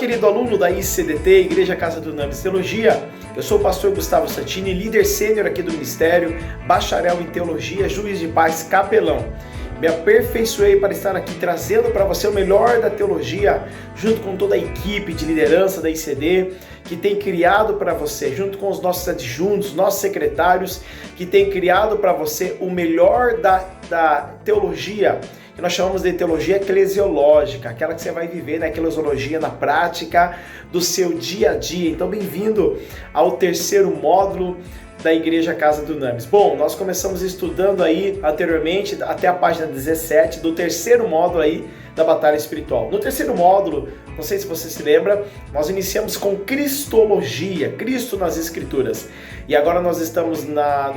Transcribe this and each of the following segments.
querido aluno da ICDT, Igreja Casa do Names Teologia. Eu sou o pastor Gustavo Santini, líder sênior aqui do Ministério, bacharel em Teologia, juiz de paz, capelão. Me aperfeiçoei para estar aqui trazendo para você o melhor da teologia, junto com toda a equipe de liderança da ICD, que tem criado para você, junto com os nossos adjuntos, nossos secretários, que tem criado para você o melhor da teologia, que nós chamamos de teologia eclesiológica, aquela que você vai viver na eclesiologia, na prática do seu dia a dia. Então, bem-vindo ao terceiro módulo da Igreja Casa do Names. Bom, nós começamos estudando aí anteriormente, até a página 17, do terceiro módulo aí da batalha espiritual. No terceiro módulo, não sei se você se lembra, nós iniciamos com Cristologia, Cristo nas Escrituras. E agora nós estamos na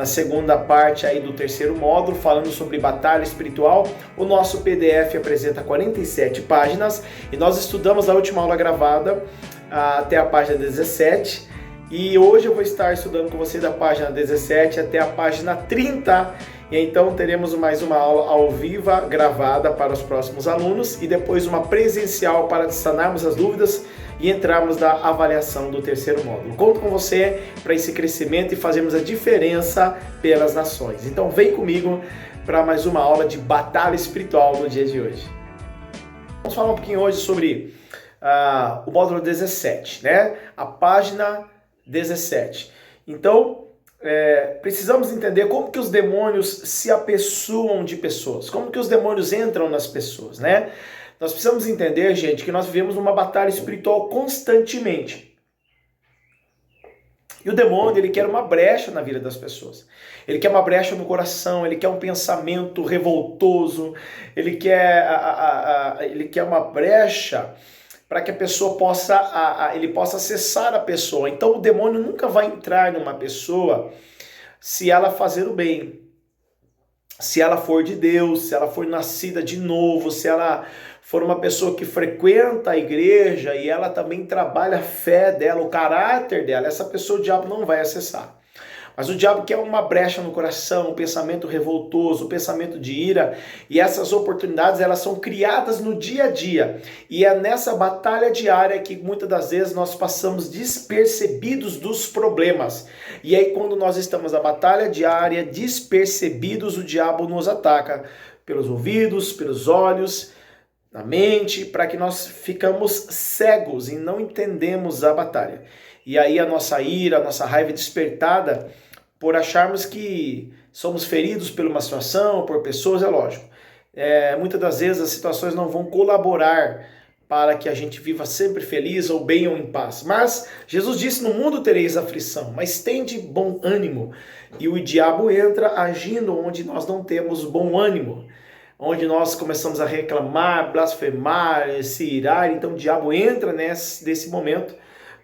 segunda parte aí do terceiro módulo, falando sobre batalha espiritual. O nosso PDF apresenta 47 páginas e nós estudamos a última aula gravada até a página 17. E hoje eu vou estar estudando com você da página 17 até a página 30. E então teremos mais uma aula ao vivo gravada para os próximos alunos e depois uma presencial para sanarmos as dúvidas e entrarmos na avaliação do terceiro módulo. Conto com você para esse crescimento e fazermos a diferença pelas nações. Então vem comigo para mais uma aula de batalha espiritual no dia de hoje. Vamos falar um pouquinho hoje sobre o módulo 17, né? A página 17. Então, precisamos entender como que os demônios se apessoam de pessoas, como que os demônios entram nas pessoas, né? Nós precisamos entender, gente, que nós vivemos uma batalha espiritual constantemente. E o demônio, ele quer uma brecha na vida das pessoas. Ele quer uma brecha no coração, ele quer um pensamento revoltoso, ele quer uma brecha para que a pessoa ele possa acessar a pessoa. Então o demônio nunca vai entrar numa pessoa se ela fazer o bem, se ela for de Deus, se ela for nascida de novo, se ela for uma pessoa que frequenta a igreja e ela também trabalha a fé dela, o caráter dela, essa pessoa o diabo não vai acessar. Mas o diabo quer uma brecha no coração, um pensamento revoltoso, um pensamento de ira, e essas oportunidades elas são criadas no dia a dia. E é nessa batalha diária que muitas das vezes nós passamos despercebidos dos problemas. E aí quando nós estamos na batalha diária, despercebidos, o diabo nos ataca pelos ouvidos, pelos olhos, na mente, para que nós ficamos cegos e não entendemos a batalha. E aí a nossa ira, a nossa raiva é despertada por acharmos que somos feridos por uma situação, por pessoas, é lógico. Muitas das vezes as situações não vão colaborar para que a gente viva sempre feliz ou bem ou em paz. Mas Jesus disse, no mundo tereis aflição, mas tende bom ânimo. E o diabo entra agindo onde nós não temos bom ânimo, onde nós começamos a reclamar, blasfemar, se irar. Então o diabo entra nesse momento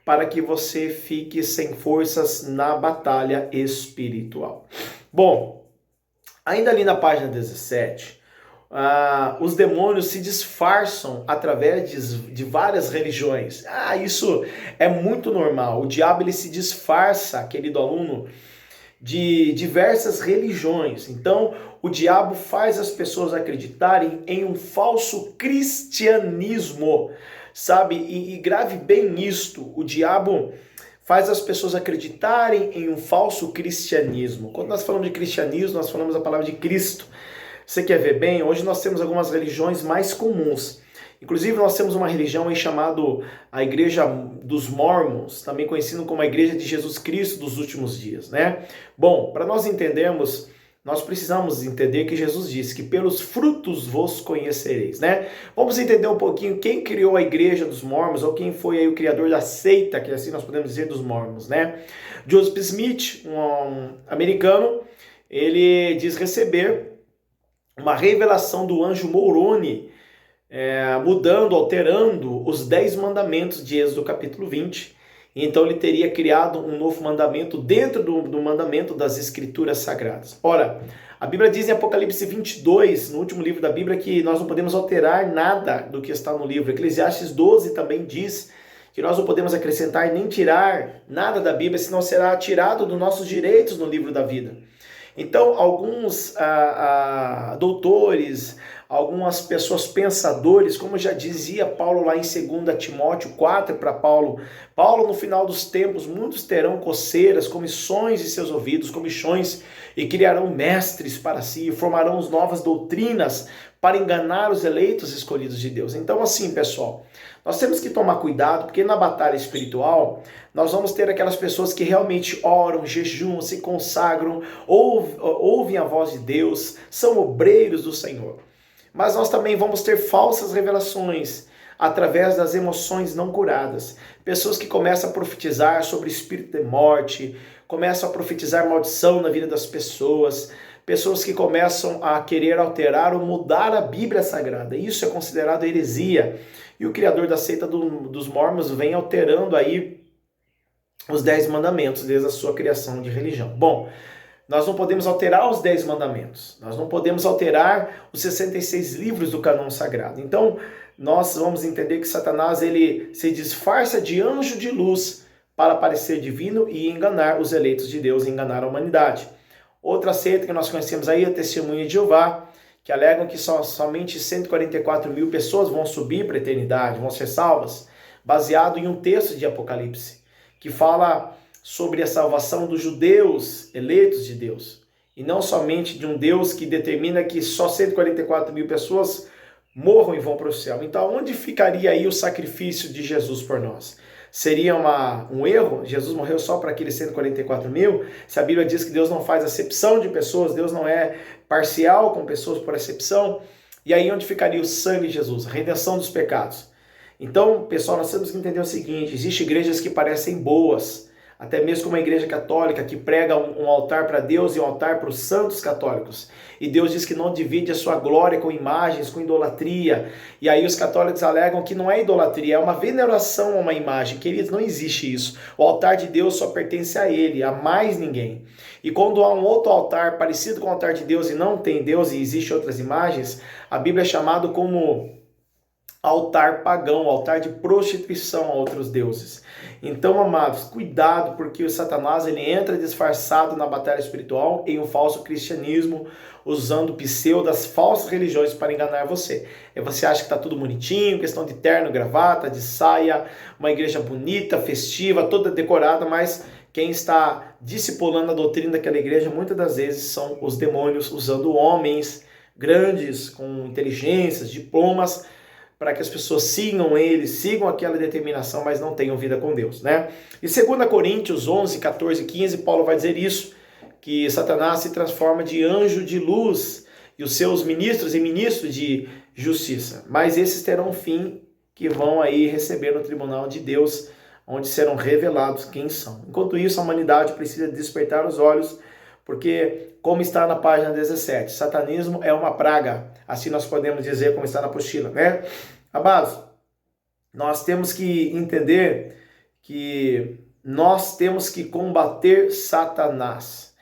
para que você fique sem forças na batalha espiritual. Bom, ainda ali na página 17, os demônios se disfarçam através de várias religiões. Isso é muito normal. O diabo ele se disfarça, querido aluno, de diversas religiões. Então, o diabo faz as pessoas acreditarem em um falso cristianismo, sabe? E grave bem isto, o diabo faz as pessoas acreditarem em um falso cristianismo. Quando nós falamos de cristianismo, nós falamos a palavra de Cristo. Você quer ver bem? Hoje nós temos algumas religiões mais comuns. Inclusive nós temos uma religião aí chamada a Igreja dos Mormons, também conhecida como a Igreja de Jesus Cristo dos Últimos Dias, né? Bom, para nós entendermos, nós precisamos entender que Jesus disse que pelos frutos vos conhecereis, né? Vamos entender um pouquinho quem criou a Igreja dos Mormons, ou quem foi aí o criador da seita, que assim nós podemos dizer, dos Mormons, né? Joseph Smith, um americano, ele diz receber uma revelação do anjo Moroni, alterando os 10 mandamentos de Êxodo capítulo 20. Então ele teria criado um novo mandamento dentro do mandamento das Escrituras Sagradas. Ora, a Bíblia diz em Apocalipse 22, no último livro da Bíblia, que nós não podemos alterar nada do que está no livro. Eclesiastes 12 também diz que nós não podemos acrescentar nem tirar nada da Bíblia, senão será tirado dos nossos direitos no livro da vida. Então, alguns doutores, algumas pessoas pensadores, como já dizia Paulo lá em 2 Timóteo 4 para Paulo, no final dos tempos, muitos terão coceiras, comichões em seus ouvidos, comichões, e criarão mestres para si, e formarão novas doutrinas para enganar os eleitos escolhidos de Deus. Então assim, pessoal, nós temos que tomar cuidado, porque na batalha espiritual, nós vamos ter aquelas pessoas que realmente oram, jejuam, se consagram, ouvem a voz de Deus, são obreiros do Senhor. Mas nós também vamos ter falsas revelações através das emoções não curadas. Pessoas que começam a profetizar sobre espírito de morte, começam a profetizar maldição na vida das pessoas, pessoas que começam a querer alterar ou mudar a Bíblia Sagrada. Isso é considerado heresia. E o criador da seita dos Mormons vem alterando aí os 10 mandamentos desde a sua criação de religião. Bom, nós não podemos alterar os 10 mandamentos. Nós não podemos alterar os 66 livros do cânon sagrado. Então, nós vamos entender que Satanás ele se disfarça de anjo de luz para parecer divino e enganar os eleitos de Deus, enganar a humanidade. Outra seita que nós conhecemos aí é a Testemunha de Jeová, que alegam que somente 144 mil pessoas vão subir para a eternidade, vão ser salvas, baseado em um texto de Apocalipse, que fala sobre a salvação dos judeus eleitos de Deus, e não somente de um Deus que determina que só 144 mil pessoas morram e vão para o céu. Então, onde ficaria aí o sacrifício de Jesus por nós? Seria um erro? Jesus morreu só para aqueles 144 mil? Se a Bíblia diz que Deus não faz acepção de pessoas, Deus não é parcial com pessoas por acepção, e aí onde ficaria o sangue de Jesus? A redenção dos pecados. Então, pessoal, nós temos que entender o seguinte, existem igrejas que parecem boas, até mesmo como a igreja católica, que prega um altar para Deus e um altar para os santos católicos. E Deus diz que não divide a sua glória com imagens, com idolatria. E aí os católicos alegam que não é idolatria, é uma veneração a uma imagem. Queridos, não existe isso. O altar de Deus só pertence a Ele, a mais ninguém. E quando há um outro altar parecido com o altar de Deus e não tem Deus e existem outras imagens, a Bíblia é chamado como altar pagão, altar de prostituição a outros deuses. Então, amados, cuidado, porque o Satanás ele entra disfarçado na batalha espiritual em um falso cristianismo, usando das falsas religiões para enganar você. E você acha que está tudo bonitinho, questão de terno, gravata, de saia, uma igreja bonita, festiva, toda decorada, mas quem está discipulando a doutrina daquela igreja muitas das vezes são os demônios, usando homens grandes, com inteligências, diplomas, para que as pessoas sigam ele, sigam aquela determinação, mas não tenham vida com Deus, né? E 2 Coríntios 11, 14 e 15, Paulo vai dizer isso, que Satanás se transforma de anjo de luz e os seus ministros em ministros de justiça. Mas esses terão um fim que vão aí receber no tribunal de Deus, onde serão revelados quem são. Enquanto isso, a humanidade precisa despertar os olhos, porque, como está na página 17, satanismo é uma praga. Assim nós podemos dizer, como está na apostila, né? Amados, nós temos que entender que nós temos que combater Satanás.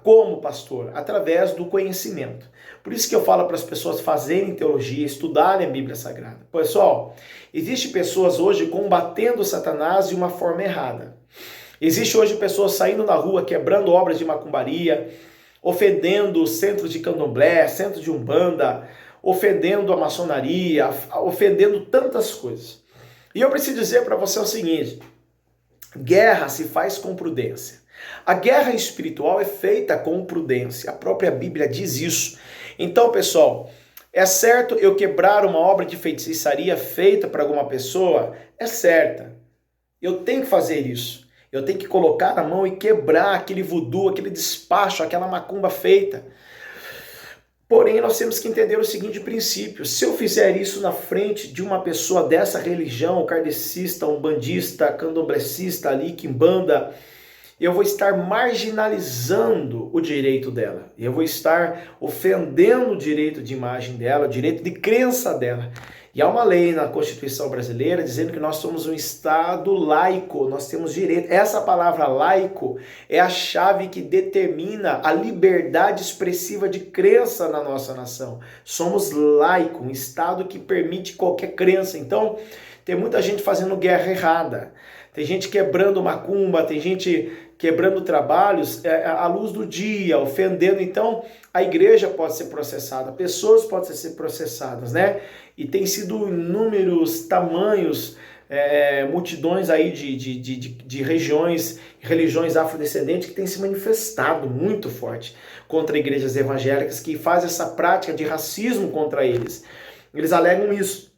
Como, pastor? Através do conhecimento. Por isso que eu falo para as pessoas fazerem teologia, estudarem a Bíblia Sagrada. Pessoal, existem pessoas hoje combatendo Satanás de uma forma errada. Existe hoje pessoas saindo na rua, quebrando obras de macumbaria, ofendendo centros de candomblé, centros de umbanda, ofendendo a maçonaria, ofendendo tantas coisas. E eu preciso dizer para você o seguinte, guerra se faz com prudência. A guerra espiritual é feita com prudência, a própria Bíblia diz isso. Então, pessoal, é certo eu quebrar uma obra de feitiçaria feita para alguma pessoa? É certa. Eu tenho que fazer isso. Eu tenho que colocar a mão e quebrar aquele voodoo, aquele despacho, aquela macumba feita. Porém, nós temos que entender o seguinte princípio. Se eu fizer isso na frente de uma pessoa dessa religião, kardecista, umbandista, candomblecista, ali, quimbanda, eu vou estar marginalizando o direito dela. Eu vou estar ofendendo o direito de imagem dela, o direito de crença dela. E há uma lei na Constituição brasileira dizendo que nós somos um Estado laico, nós temos direito. Essa palavra laico é a chave que determina a liberdade expressiva de crença na nossa nação. Somos laico, um Estado que permite qualquer crença. Então, tem muita gente fazendo guerra errada. Tem gente quebrando macumba, tem gente quebrando trabalhos à luz do dia, ofendendo. Então, a igreja pode ser processada, pessoas podem ser processadas, né? E tem sido inúmeros tamanhos, multidões aí de regiões, religiões afrodescendentes que têm se manifestado muito forte contra igrejas evangélicas que fazem essa prática de racismo contra eles. Eles alegam isso.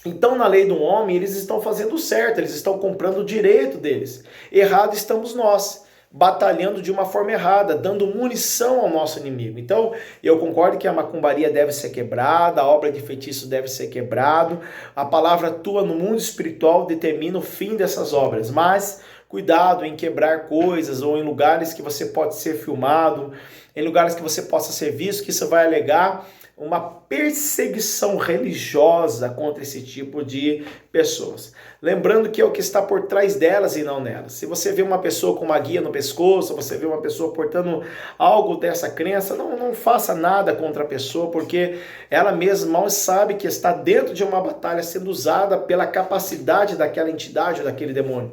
Então, na lei do homem, eles estão fazendo certo, eles estão comprando o direito deles. Errado estamos nós, batalhando de uma forma errada, dando munição ao nosso inimigo. Então, eu concordo que a macumbaria deve ser quebrada, a obra de feitiço deve ser quebrado, a palavra atua no mundo espiritual, determina o fim dessas obras, mas cuidado em quebrar coisas ou em lugares que você pode ser filmado, em lugares que você possa ser visto, que isso vai alegar uma perseguição religiosa contra esse tipo de pessoas. Lembrando que é o que está por trás delas e não nelas. Se você vê uma pessoa com uma guia no pescoço, você vê uma pessoa portando algo dessa crença, não faça nada contra a pessoa, porque ela mesma mal sabe que está dentro de uma batalha sendo usada pela capacidade daquela entidade ou daquele demônio.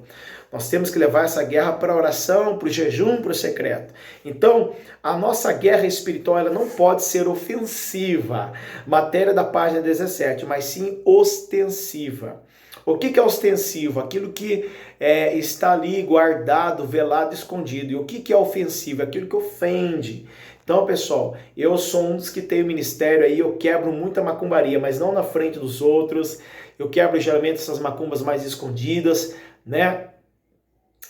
Nós temos que levar essa guerra para a oração, para o jejum, para o secreto. Então, a nossa guerra espiritual ela não pode ser ofensiva, matéria da página 17, mas sim ostensiva. O que é ostensivo? Aquilo que está ali guardado, velado, escondido. E o que é ofensivo? Aquilo que ofende. Então, pessoal, eu sou um dos que tem o ministério aí, eu quebro muita macumbaria, mas não na frente dos outros. Eu quebro geralmente essas macumbas mais escondidas, né?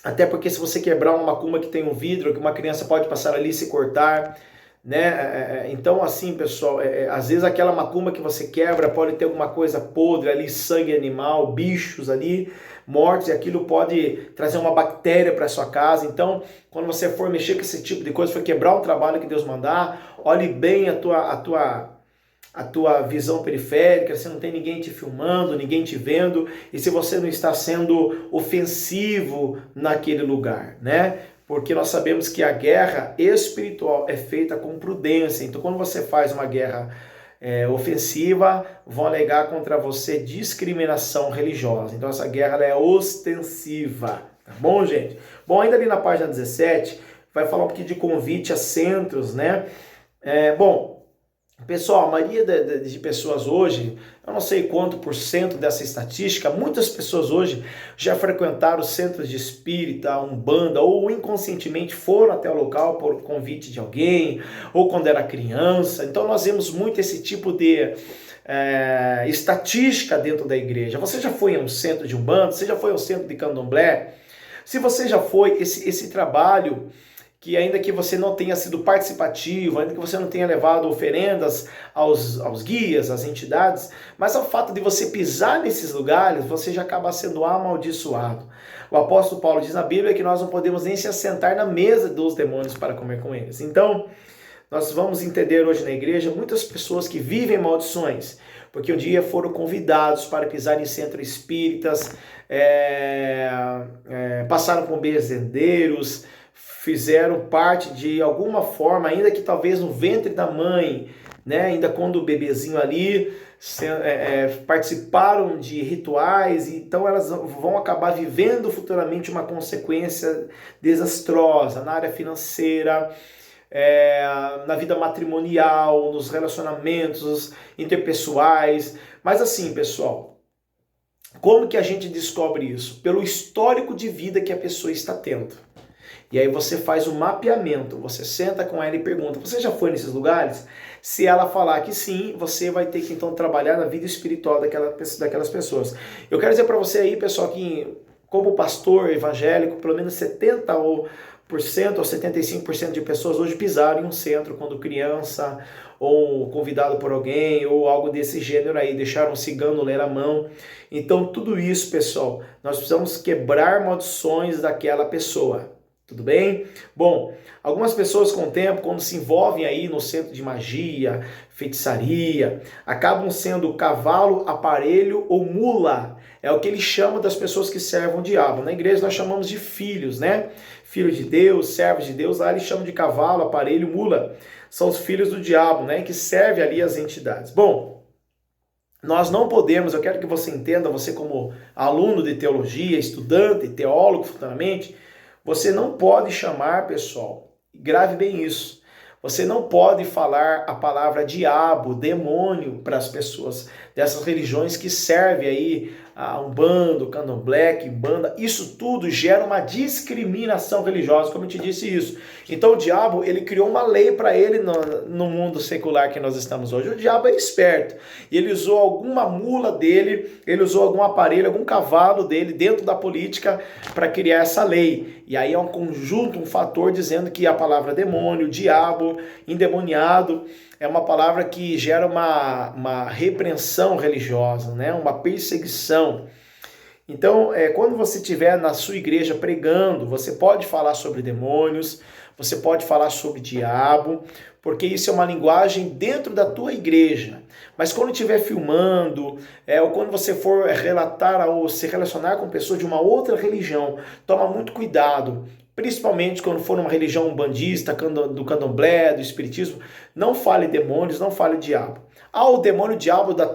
Até porque se você quebrar uma macumba que tem um vidro, que uma criança pode passar ali e se cortar, né? Então assim, pessoal, às vezes aquela macumba que você quebra pode ter alguma coisa podre ali, sangue animal, bichos ali, mortos, e aquilo pode trazer uma bactéria para sua casa. Então, quando você for mexer com esse tipo de coisa, for quebrar o trabalho que Deus mandar, olhe bem a tua visão periférica, se não tem ninguém te filmando, ninguém te vendo, e se você não está sendo ofensivo naquele lugar, né? Porque nós sabemos que a guerra espiritual é feita com prudência. Então, quando você faz uma guerra ofensiva, vão alegar contra você discriminação religiosa. Então, essa guerra ela é ostensiva, tá bom, gente? Bom, ainda ali na página 17, vai falar um pouquinho de convite a centros, né? Pessoal, a maioria de pessoas hoje, eu não sei quanto por cento dessa estatística, muitas pessoas hoje já frequentaram centros de espírita, umbanda, ou inconscientemente foram até o local por convite de alguém, ou quando era criança. Então nós vemos muito esse tipo de estatística dentro da igreja. Você já foi a um centro de umbanda? Você já foi a um centro de candomblé? Se você já foi, esse trabalho, que ainda que você não tenha sido participativo, ainda que você não tenha levado oferendas aos guias, às entidades, mas ao fato de você pisar nesses lugares, você já acaba sendo amaldiçoado. O apóstolo Paulo diz na Bíblia que nós não podemos nem se assentar na mesa dos demônios para comer com eles. Então, nós vamos entender hoje na igreja muitas pessoas que vivem maldições, porque um dia foram convidados para pisar em centros espíritas, passaram com benzedeiros, fizeram parte de alguma forma, ainda que talvez no ventre da mãe, né, ainda quando o bebezinho ali, participaram de rituais, então elas vão acabar vivendo futuramente uma consequência desastrosa na área financeira, na vida matrimonial, nos relacionamentos interpessoais. Mas assim, pessoal, como que a gente descobre isso? Pelo histórico de vida que a pessoa está tendo. E aí você faz o mapeamento, você senta com ela e pergunta, você já foi nesses lugares? Se ela falar que sim, você vai ter que então trabalhar na vida espiritual daquelas pessoas. Eu quero dizer para você aí, pessoal, que como pastor evangélico, pelo menos 70% ou 75% de pessoas hoje pisaram em um centro quando criança, ou convidado por alguém, ou algo desse gênero aí, deixaram um cigano ler a mão. Então tudo isso, pessoal, nós precisamos quebrar maldições daquela pessoa. Tudo bem? Bom, algumas pessoas com o tempo, quando se envolvem aí no centro de magia, feitiçaria, acabam sendo cavalo, aparelho ou mula. É o que ele chama das pessoas que servem o diabo. Na igreja nós chamamos de filhos, né? Filhos de Deus, servos de Deus, lá eles chamam de cavalo, aparelho, mula. São os filhos do diabo, né? Que servem ali as entidades. Bom, nós não podemos, eu quero que você entenda, você como aluno de teologia, estudante, teólogo futuramente, Você não pode chamar, pessoal, grave bem isso. Você não pode falar a palavra diabo, demônio para as pessoas dessas religiões que servem aí a Umbanda, Candomblé, Quimbanda. Isso tudo gera uma discriminação religiosa, como eu te disse isso. Então o diabo, ele criou uma lei para ele no mundo secular que nós estamos hoje. O diabo é esperto. E ele usou alguma mula dele, ele usou algum aparelho, algum cavalo dele dentro da política para criar essa lei. E aí é um conjunto, um fator dizendo que a palavra demônio, diabo, endemoniado, é uma palavra que gera uma repreensão religiosa, né? Uma perseguição. Então, quando você estiver na sua igreja pregando, você pode falar sobre demônios, você pode falar sobre diabo, porque isso é uma linguagem dentro da tua igreja. Mas quando estiver filmando, ou quando você for relatar ou se relacionar com pessoas de uma outra religião, toma muito cuidado. Principalmente quando for uma religião umbandista, do candomblé, do espiritismo, não fale demônios, não fale diabo. Ah, o demônio, o diabo da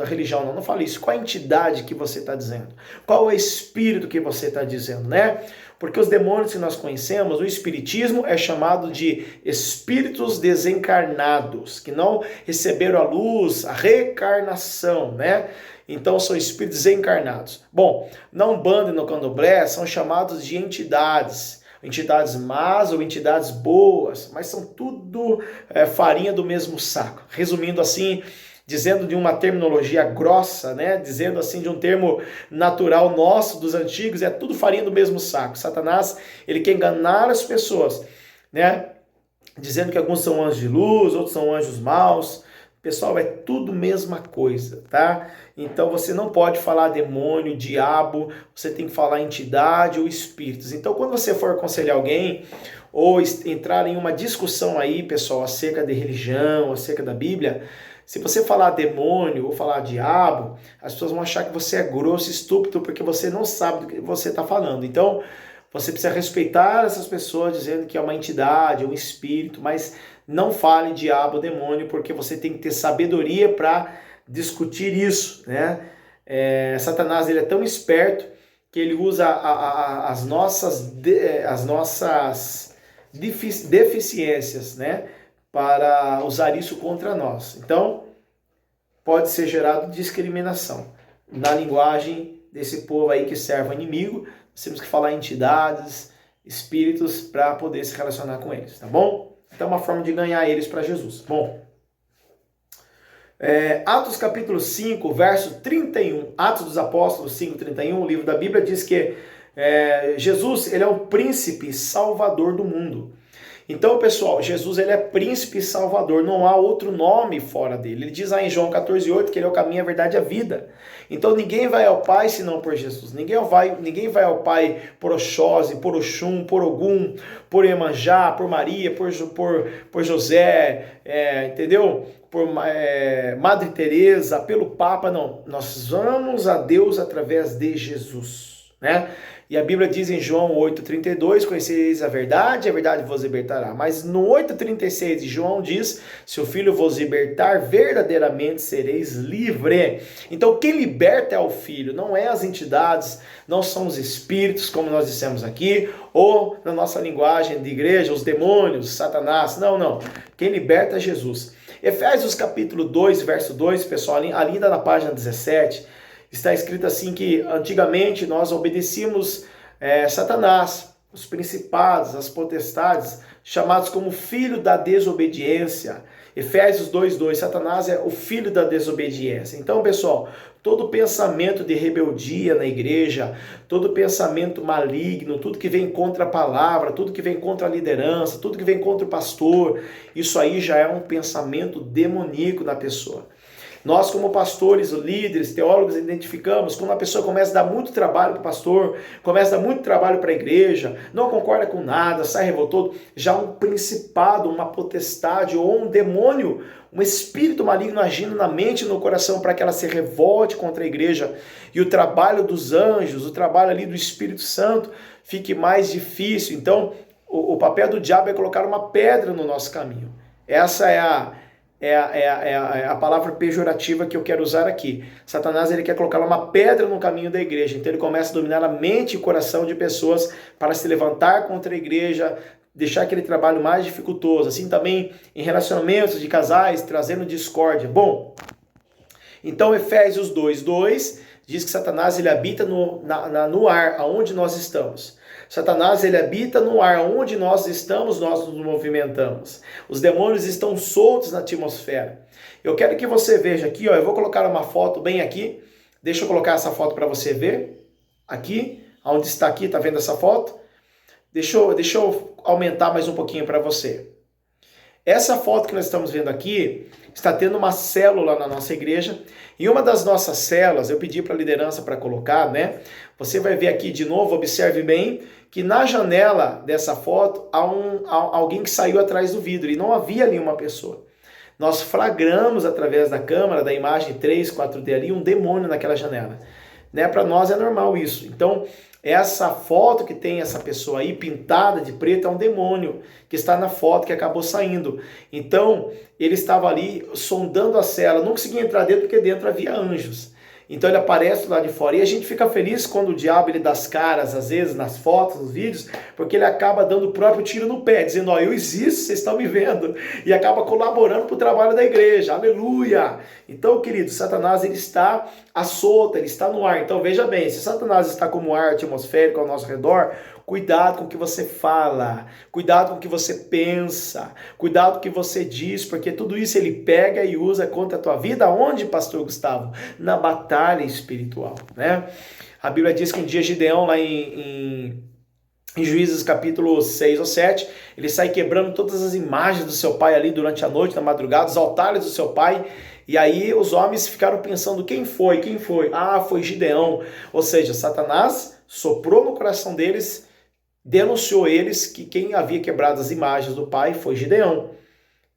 religião, não fale isso. Qual a entidade que você está dizendo? Qual é o espírito que você está dizendo, né? Porque os demônios que nós conhecemos, o espiritismo é chamado de espíritos desencarnados, que não receberam a luz, a reencarnação, né? Então são espíritos desencarnados. Bom, na Umbanda e no Candomblé são chamados de entidades más ou entidades boas, mas são tudo farinha do mesmo saco. Resumindo assim, dizendo de uma terminologia grossa, né? Dizendo assim de um termo natural nosso, dos antigos, é tudo farinha do mesmo saco. Satanás, ele quer enganar as pessoas, né? Dizendo que alguns são anjos de luz, outros são anjos maus. Pessoal, é tudo mesma coisa, tá? Então você não pode falar demônio, diabo, você tem que falar entidade ou espíritos. Então quando você for aconselhar alguém ou entrar em uma discussão aí, pessoal, acerca de religião, acerca da Bíblia, se você falar demônio ou falar diabo, as pessoas vão achar que você é grosso, estúpido, porque você não sabe do que você está falando. Então você precisa respeitar essas pessoas dizendo que é uma entidade, um espírito, mas não fale diabo, demônio, porque você tem que ter sabedoria para discutir isso, né? Satanás, ele é tão esperto que ele usa as nossas deficiências, né? Para usar isso contra nós. Então, pode ser gerado discriminação na linguagem desse povo aí que serve ao inimigo. Nós temos que falar entidades, espíritos, para poder se relacionar com eles, tá bom? Então, uma forma de ganhar eles para Jesus. Bom, Atos capítulo 5, verso 31. Atos dos Apóstolos 5, 31, o livro da Bíblia diz que Jesus, ele é o príncipe salvador do mundo. Então, pessoal, Jesus, ele é príncipe salvador, não há outro nome fora dele. Ele diz aí em João 14:8 que ele é o caminho, a verdade e a vida. Então ninguém vai ao Pai senão por Jesus. Ninguém vai ao Pai por Oxóssi, por Oxum, por Ogum, por Iemanjá, por Maria, por José, entendeu? Por Madre Teresa, pelo Papa, não. Nós vamos a Deus através de Jesus, né? E a Bíblia diz em João 8,32, conhecereis a verdade vos libertará. Mas no 8,36 de João diz, se o Filho vos libertar, verdadeiramente sereis livre. Então quem liberta é o Filho, não é as entidades, não são os espíritos, como nós dissemos aqui, ou na nossa linguagem de igreja, os demônios, Satanás, não. Quem liberta é Jesus. Efésios capítulo 2, verso 2, pessoal, ali ainda na página 17, está escrito assim que antigamente nós obedecíamos Satanás, os principados, as potestades, chamados como filho da desobediência. Efésios 2:2, Satanás é o filho da desobediência. Então, pessoal, todo pensamento de rebeldia na igreja, todo pensamento maligno, tudo que vem contra a palavra, tudo que vem contra a liderança, tudo que vem contra o pastor, isso aí já é um pensamento demoníaco na pessoa. Nós, como pastores, líderes, teólogos, identificamos quando a pessoa começa a dar muito trabalho para o pastor, começa a dar muito trabalho para a igreja, não concorda com nada, sai revoltado, já um principado, uma potestade ou um demônio, um espírito maligno agindo na mente e no coração para que ela se revolte contra a igreja e o trabalho dos anjos, o trabalho ali do Espírito Santo fique mais difícil. Então, o papel do diabo é colocar uma pedra no nosso caminho. Essa é é a palavra pejorativa que eu quero usar aqui. Satanás, ele quer colocar uma pedra no caminho da igreja. Então ele começa a dominar a mente e o coração de pessoas para se levantar contra a igreja, deixar aquele trabalho mais dificultoso. Assim também em relacionamentos de casais, trazendo discórdia. Bom, então Efésios 2:2 diz que Satanás, ele habita no ar aonde nós estamos. Satanás, ele habita no ar onde nós estamos, nós nos movimentamos. Os demônios estão soltos na atmosfera. Eu quero que você veja aqui, ó, eu vou colocar uma foto bem aqui. Deixa eu colocar essa foto para você ver. Aqui, onde está aqui, tá vendo essa foto? Deixa eu aumentar mais um pouquinho para você. Essa foto que nós estamos vendo aqui está tendo uma célula na nossa igreja. E uma das nossas células, eu pedi para a liderança para colocar, né? Você vai ver aqui de novo, observe bem, que na janela dessa foto há alguém que saiu atrás do vidro e não havia ali uma pessoa. Nós flagramos através da câmera, da imagem 3, 4D ali, um demônio naquela janela. Né? Para nós é normal isso. Então, essa foto que tem essa pessoa aí pintada de preto é um demônio que está na foto que acabou saindo. Então, ele estava ali sondando a cela, não conseguia entrar dentro porque dentro havia anjos. Então ele aparece lá de fora e a gente fica feliz quando o diabo ele dá as caras, às vezes, nas fotos, nos vídeos, porque ele acaba dando o próprio tiro no pé, dizendo, ó, eu existo, vocês estão me vendo, e acaba colaborando para o trabalho da igreja, aleluia! Então, querido, Satanás, ele está à solta, ele está no ar. Então, veja bem, se Satanás está como ar atmosférico ao nosso redor, cuidado com o que você fala, cuidado com o que você pensa, cuidado com o que você diz, porque tudo isso ele pega e usa contra a tua vida. Onde, pastor Gustavo? Na batalha espiritual, né? A Bíblia diz que um dia Gideão, lá em Juízes capítulo 6 ou 7, ele sai quebrando todas as imagens do seu pai ali durante a noite, na madrugada, os altares do seu pai. E aí os homens ficaram pensando, quem foi? Quem foi? Ah, foi Gideão. Ou seja, Satanás soprou no coração deles, denunciou eles que quem havia quebrado as imagens do pai foi Gideão,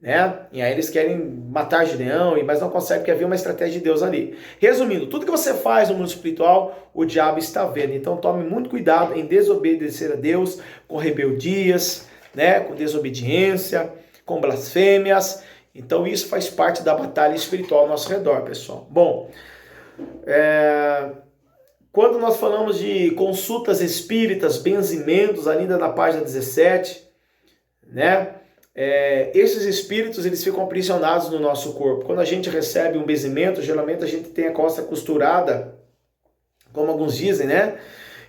né? E aí eles querem matar Gideão, mas não conseguem porque havia uma estratégia de Deus ali. Resumindo, tudo que você faz no mundo espiritual, o diabo está vendo. Então tome muito cuidado em desobedecer a Deus com rebeldias, né? Com desobediência, com blasfêmias. Então isso faz parte da batalha espiritual ao nosso redor, pessoal. Bom, quando nós falamos de consultas espíritas, benzimentos, ainda na página 17, né? Esses espíritos, eles ficam aprisionados no nosso corpo. Quando a gente recebe um benzimento, geralmente a gente tem a costa costurada, como alguns dizem, né?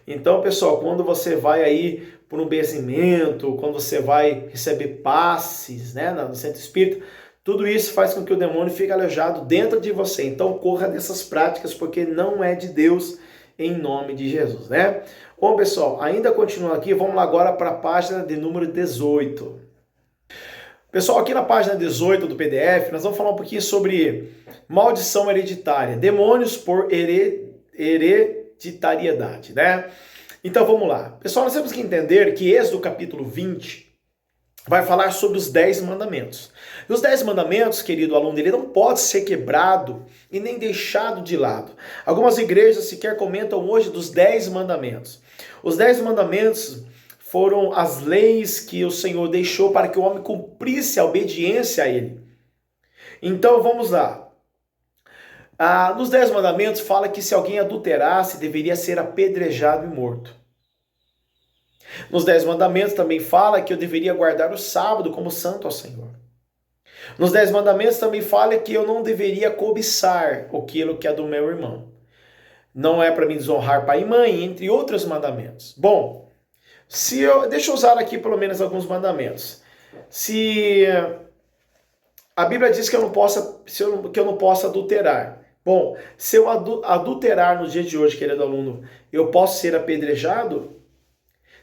Então, pessoal, quando você vai aí por um benzimento, quando você vai receber passes, né, no centro espírita, tudo isso faz com que o demônio fique alojado dentro de você. Então, corra dessas práticas, porque não é de Deus, em nome de Jesus, né? Bom, pessoal, ainda continuando aqui, vamos lá agora para a página de número 18. Pessoal, aqui na página 18 do PDF, nós vamos falar um pouquinho sobre maldição hereditária, demônios por hereditariedade, né? Então, vamos lá. Pessoal, nós temos que entender que Êxodo capítulo 20 vai falar sobre os 10 mandamentos. E os 10 mandamentos, querido aluno, ele não pode ser quebrado e nem deixado de lado. Algumas igrejas sequer comentam hoje dos 10 mandamentos. Os 10 mandamentos foram as leis que o Senhor deixou para que o homem cumprisse a obediência a ele. Então, vamos lá. Nos 10 mandamentos fala que se alguém adulterasse, deveria ser apedrejado e morto. Nos 10 mandamentos também fala que eu deveria guardar o sábado como santo ao Senhor. Nos 10 mandamentos também fala que eu não deveria cobiçar aquilo que é do meu irmão. Não é para me desonrar pai e mãe, entre outros mandamentos. Bom, deixa eu usar aqui pelo menos alguns mandamentos. Se a Bíblia diz que eu não posso adulterar. Bom, se eu adulterar no dia de hoje, querido aluno, eu posso ser apedrejado?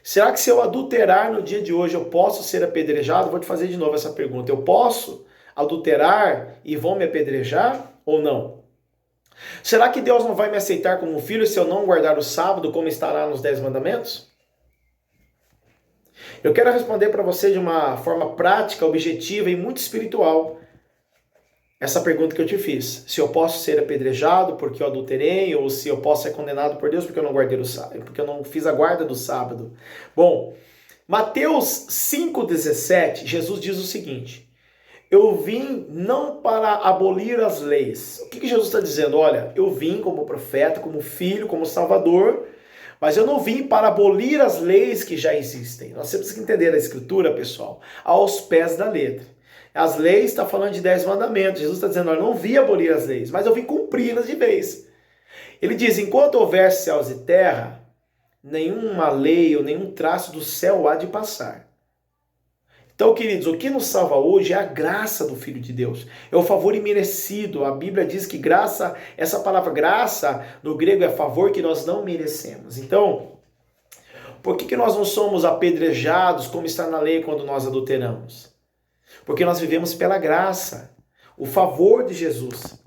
Será que se eu adulterar no dia de hoje eu posso ser apedrejado? Vou te fazer de novo essa pergunta. Eu posso adulterar e vão me apedrejar ou não? Será que Deus não vai me aceitar como filho se eu não guardar o sábado, como está lá nos 10 mandamentos? Eu quero responder para você de uma forma prática, objetiva e muito espiritual essa pergunta que eu te fiz. Se eu posso ser apedrejado porque eu adulterei, ou se eu posso ser condenado por Deus porque eu não guardei o sábado, porque eu não fiz a guarda do sábado. Bom, Mateus 5,17, Jesus diz o seguinte: Eu vim não para abolir as leis. O que Jesus está dizendo? Olha, eu vim como profeta, como filho, como salvador, mas eu não vim para abolir as leis que já existem. Nós temos que entender a escritura, pessoal, aos pés da letra. As leis está falando de 10 mandamentos. Jesus está dizendo, eu não vim abolir as leis, mas eu vim cumpri-las de vez. Ele diz, enquanto houver céus e terra, nenhuma lei ou nenhum traço do céu há de passar. Então, queridos, o que nos salva hoje é a graça do Filho de Deus. É o favor imerecido. A Bíblia diz que graça, essa palavra graça, no grego é favor que nós não merecemos. Então, por que nós não somos apedrejados como está na lei quando nós adulteramos? Porque nós vivemos pela graça. O favor de Jesus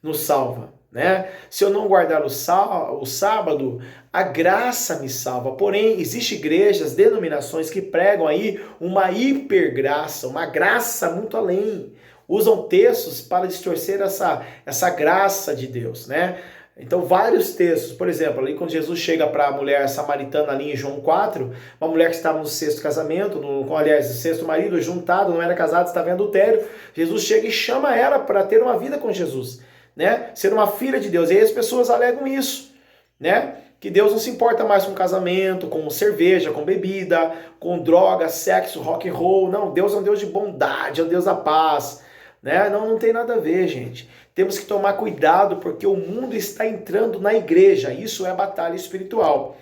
nos salva, né? Se eu não guardar o sábado, a graça me salva. Porém, existem igrejas, denominações que pregam aí uma hipergraça, uma graça muito além. Usam textos para distorcer essa graça de Deus, né? Então, vários textos, por exemplo, ali quando Jesus chega para a mulher samaritana ali em João 4, uma mulher que estava no sexto casamento, aliás, no sexto marido, juntado, não era casado, estava em adultério, Jesus chega e chama ela para ter uma vida com Jesus, né? Ser uma filha de Deus. E aí as pessoas alegam isso, né? Que Deus não se importa mais com casamento, com cerveja, com bebida, com droga, sexo, rock and roll. Não, Deus é um Deus de bondade, é um Deus da paz, né? Não tem nada a ver, gente. Temos que tomar cuidado porque o mundo está entrando na igreja. Isso é batalha espiritual.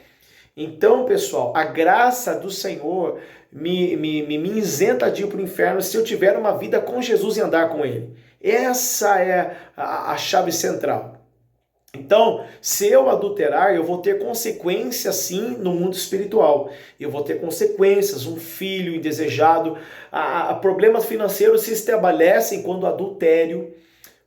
Então, pessoal, a graça do Senhor me isenta de ir para o inferno se eu tiver uma vida com Jesus e andar com Ele. Essa é a chave central. Então, se eu adulterar, eu vou ter consequências sim no mundo espiritual. Eu vou ter consequências, um filho indesejado. Problemas financeiros se estabelecem quando o adultério.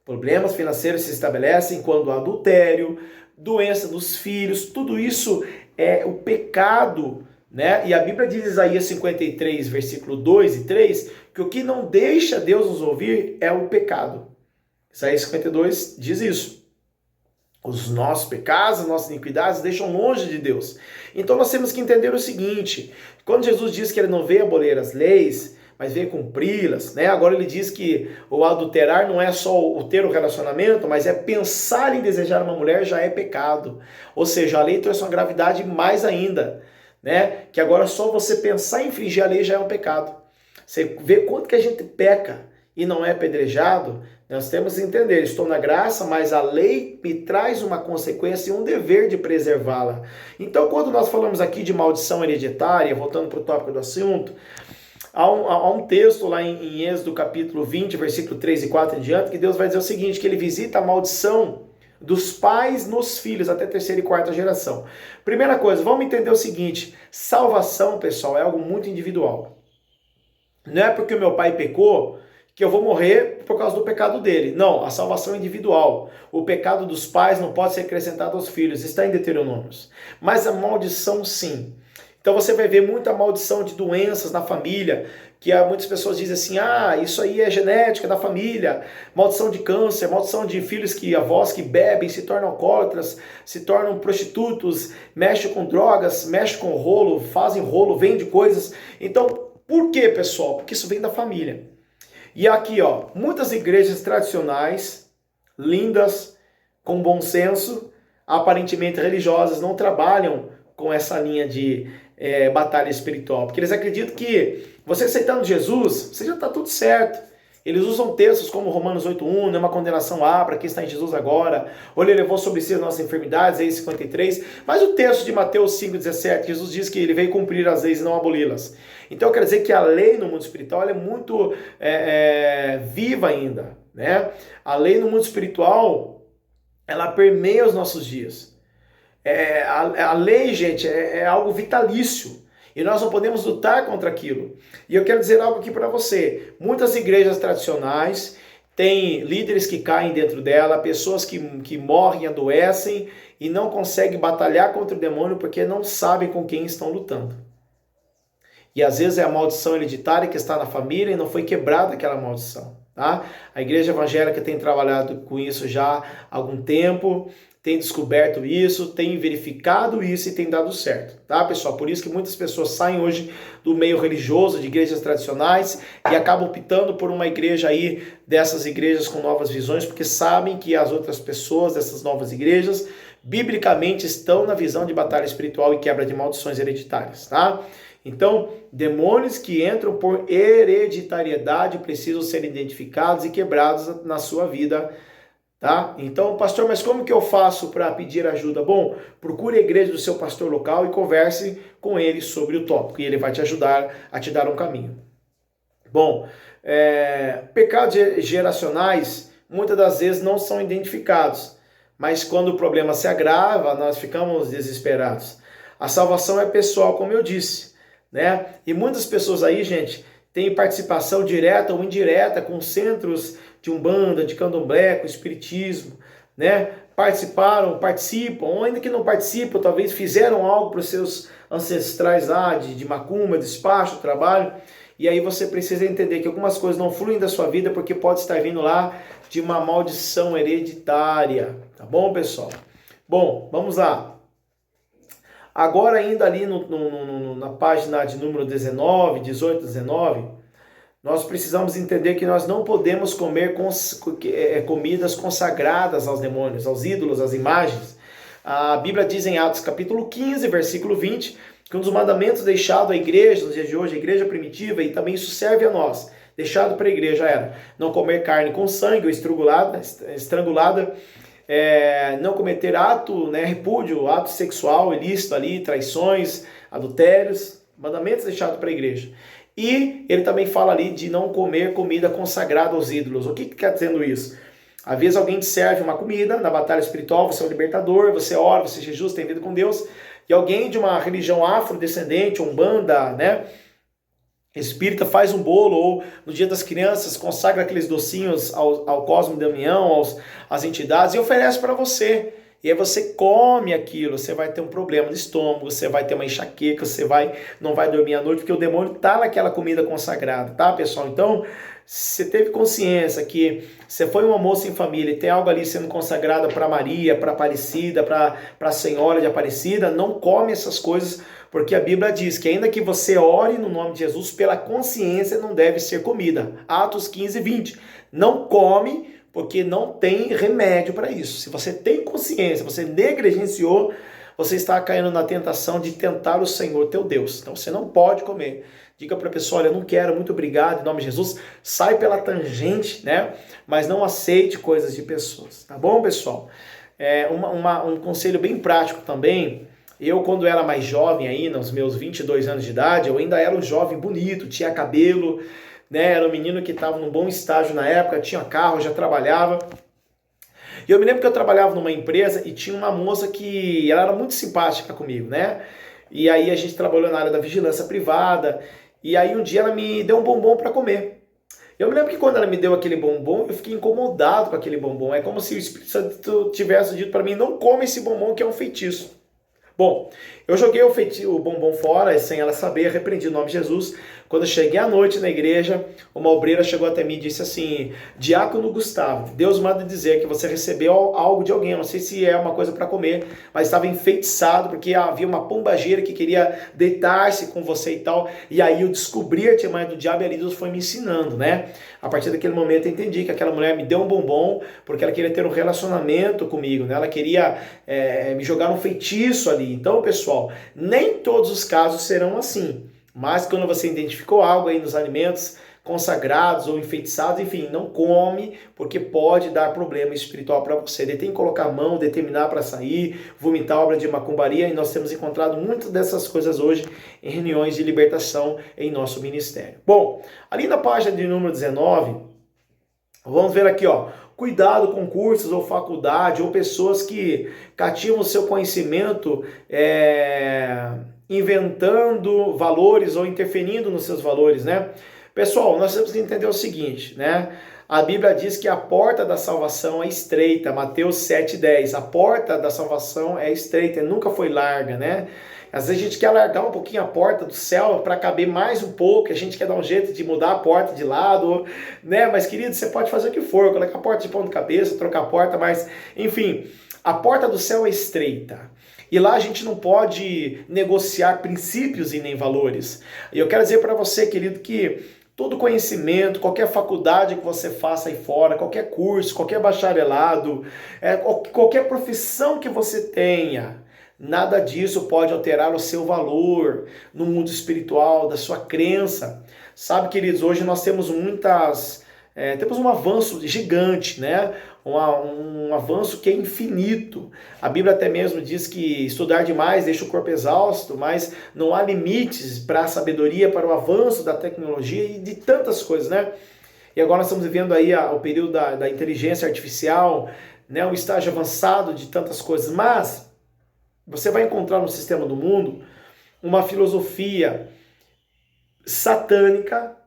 Problemas financeiros se estabelecem quando o adultério, doença dos filhos, tudo isso é o pecado, né? E a Bíblia diz em Isaías 53, versículo 2 e 3, que o que não deixa Deus nos ouvir é o pecado. Isaías 52 diz isso. Os nossos pecados, as nossas iniquidades deixam longe de Deus. Então nós temos que entender o seguinte, quando Jesus diz que ele não veio abolir as leis, mas veio cumpri-las, né? Agora ele diz que o adulterar não é só o ter o relacionamento, mas é pensar em desejar uma mulher já é pecado. Ou seja, a lei trouxe uma gravidade mais ainda, né? Que agora só você pensar em infringir a lei já é um pecado. Você vê quanto que a gente peca e não é apedrejado, nós temos que entender, estou na graça, mas a lei me traz uma consequência e um dever de preservá-la. Então, quando nós falamos aqui de maldição hereditária, voltando para o tópico do assunto, há um texto lá em Êxodo capítulo 20, versículo 3 e 4 em diante, que Deus vai dizer o seguinte, que ele visita a maldição dos pais nos filhos, até terceira e quarta geração. Primeira coisa, vamos entender o seguinte, salvação, pessoal, é algo muito individual. Não é porque o meu pai pecou que eu vou morrer por causa do pecado dele. Não, a salvação é individual. O pecado dos pais não pode ser acrescentado aos filhos, está em Deuteronômios. Mas a maldição, sim. Então você vai ver muita maldição de doenças na família, que muitas pessoas dizem assim, isso aí é genética da família, maldição de câncer, maldição de filhos avós que bebem, se tornam alcoólatras, se tornam prostitutos, mexem com drogas, mexem com rolo, fazem rolo, vendem coisas. Então, por quê, pessoal? Porque isso vem da família. E aqui, muitas igrejas tradicionais, lindas, com bom senso, aparentemente religiosas, não trabalham com essa linha de batalha espiritual, porque eles acreditam que você aceitando Jesus, você já está tudo certo. Eles usam textos como Romanos 8:1, não é uma condenação para quem está em Jesus agora, ou ele levou sobre si as nossas enfermidades, aí 53, mas o texto de Mateus 5:17, Jesus diz que ele veio cumprir as leis e não aboli-las. Então quer dizer que a lei no mundo espiritual é muito viva ainda, né? A lei no mundo espiritual, ela permeia os nossos dias. A lei, gente, é algo vitalício. E nós não podemos lutar contra aquilo. E eu quero dizer algo aqui para você. Muitas igrejas tradicionais têm líderes que caem dentro dela, pessoas que morrem, adoecem e não conseguem batalhar contra o demônio porque não sabem com quem estão lutando. E às vezes é a maldição hereditária que está na família e não foi quebrada aquela maldição. tá? A igreja evangélica tem trabalhado com isso já há algum tempo, tem descoberto isso, tem verificado isso e tem dado certo, tá, pessoal? Por isso que muitas pessoas saem hoje do meio religioso, de igrejas tradicionais, e acabam optando por uma igreja aí, dessas igrejas com novas visões, porque sabem que as outras pessoas dessas novas igrejas, biblicamente, estão na visão de batalha espiritual e quebra de maldições hereditárias, tá? Então, demônios que entram por hereditariedade precisam ser identificados e quebrados na sua vida. Tá? Então, pastor, mas como que eu faço para pedir ajuda? Bom, procure a igreja do seu pastor local e converse com ele sobre o tópico, e ele vai te ajudar a te dar um caminho. Bom, pecados geracionais muitas das vezes não são identificados, mas quando o problema se agrava, nós ficamos desesperados. A salvação é pessoal, como eu disse, né? E muitas pessoas aí, gente, têm participação direta ou indireta com centros de umbanda, de candomblé, com espiritismo, né? Participam, ou ainda que não participam, talvez fizeram algo para os seus ancestrais lá, de macumba, despacho, trabalho, e aí você precisa entender que algumas coisas não fluem da sua vida porque pode estar vindo lá de uma maldição hereditária, tá bom, pessoal? Bom, vamos lá. Agora ainda ali na página de número 19, 18, 19, nós precisamos entender que nós não podemos comer comidas consagradas aos demônios, aos ídolos, às imagens. A Bíblia diz em Atos capítulo 15, versículo 20, que um dos mandamentos deixado à igreja, nos dias de hoje, a igreja primitiva, e também isso serve a nós, deixado para a igreja era não comer carne com sangue ou estrangulada, não cometer ato, repúdio, ato sexual ilícito ali, traições, adultérios, mandamentos deixados para a igreja. E ele também fala ali de não comer comida consagrada aos ídolos. O que quer dizendo isso? Às vezes alguém te serve uma comida na batalha espiritual, você é um libertador, você ora, você jejua, você tem vida com Deus, e alguém de uma religião afrodescendente, umbanda, espírita, faz um bolo, ou no dia das crianças consagra aqueles docinhos ao Cosmo e Damião, às entidades, e oferece para você. E aí você come aquilo, você vai ter um problema no estômago, você vai ter uma enxaqueca, não vai dormir à noite, porque o demônio está naquela comida consagrada, tá, pessoal? Então, se você teve consciência que você foi uma moça em família e tem algo ali sendo consagrado para Maria, para Aparecida, para a Senhora de Aparecida, não come essas coisas, porque a Bíblia diz que ainda que você ore no nome de Jesus, pela consciência não deve ser comida. Atos 15, 20. Não come, porque não tem remédio para isso. Se você tem consciência, você negligenciou, você está caindo na tentação de tentar o Senhor teu Deus. Então você não pode comer. Diga para a pessoa, olha, eu não quero, muito obrigado, em nome de Jesus. Sai pela tangente, mas não aceite coisas de pessoas. Tá bom, pessoal? Um conselho bem prático também. Eu, quando era mais jovem aí, nos meus 22 anos de idade, eu ainda era um jovem bonito, tinha cabelo, era um menino que estava num bom estágio na época, tinha carro, já trabalhava. E eu me lembro que eu trabalhava numa empresa e tinha uma moça que ela era muito simpática comigo, E aí a gente trabalhou na área da vigilância privada, e aí um dia ela me deu um bombom para comer. Eu me lembro que quando ela me deu aquele bombom, eu fiquei incomodado com aquele bombom. É como se o Espírito Santo tivesse dito para mim, não come esse bombom que é um feitiço. Bom, eu joguei o bombom fora, sem ela saber, repreendi o nome de Jesus. Quando eu cheguei à noite na igreja, uma obreira chegou até mim e disse assim, Diácono Gustavo, Deus manda dizer que você recebeu algo de alguém, eu não sei se é uma coisa para comer, mas estava enfeitiçado, porque havia uma pombageira que queria deitar-se com você e tal, e aí eu descobri a artimanha do diabo e ali Deus foi me ensinando, A partir daquele momento eu entendi que aquela mulher me deu um bombom, porque ela queria ter um relacionamento comigo, Ela queria me jogar um feitiço ali. Então, pessoal, nem todos os casos serão assim. Mas quando você identificou algo aí nos alimentos consagrados ou enfeitiçados, enfim, não come, porque pode dar problema espiritual para você. Ele tem que colocar a mão, determinar para sair, vomitar obra de macumbaria, e nós temos encontrado muitas dessas coisas hoje em reuniões de libertação em nosso ministério. Bom, ali na página de número 19, vamos ver aqui, cuidado com cursos ou faculdade ou pessoas que cativam o seu conhecimento inventando valores ou interferindo nos seus valores, Pessoal, nós temos que entender o seguinte, A Bíblia diz que a porta da salvação é estreita, Mateus 7,10. A porta da salvação é estreita, nunca foi larga, né? Às vezes a gente quer alargar um pouquinho a porta do céu para caber mais um pouco, a gente quer dar um jeito de mudar a porta de lado, né? Mas, querido, você pode fazer o que for, colocar a porta de ponta cabeça, trocar a porta, mas, enfim, a porta do céu é estreita. E lá a gente não pode negociar princípios e nem valores. E eu quero dizer para você, querido, que todo conhecimento, qualquer faculdade que você faça aí fora, qualquer curso, qualquer bacharelado, qualquer profissão que você tenha, nada disso pode alterar o seu valor no mundo espiritual, da sua crença. Sabe, queridos, hoje nós temos temos um avanço gigante, né? Um avanço que é infinito. A Bíblia até mesmo diz que estudar demais deixa o corpo exausto, mas não há limites para a sabedoria, para o avanço da tecnologia e de tantas coisas, né? E agora nós estamos vivendo aí o período da inteligência artificial, né? Um estágio avançado de tantas coisas, mas você vai encontrar no sistema do mundo uma filosofia satânica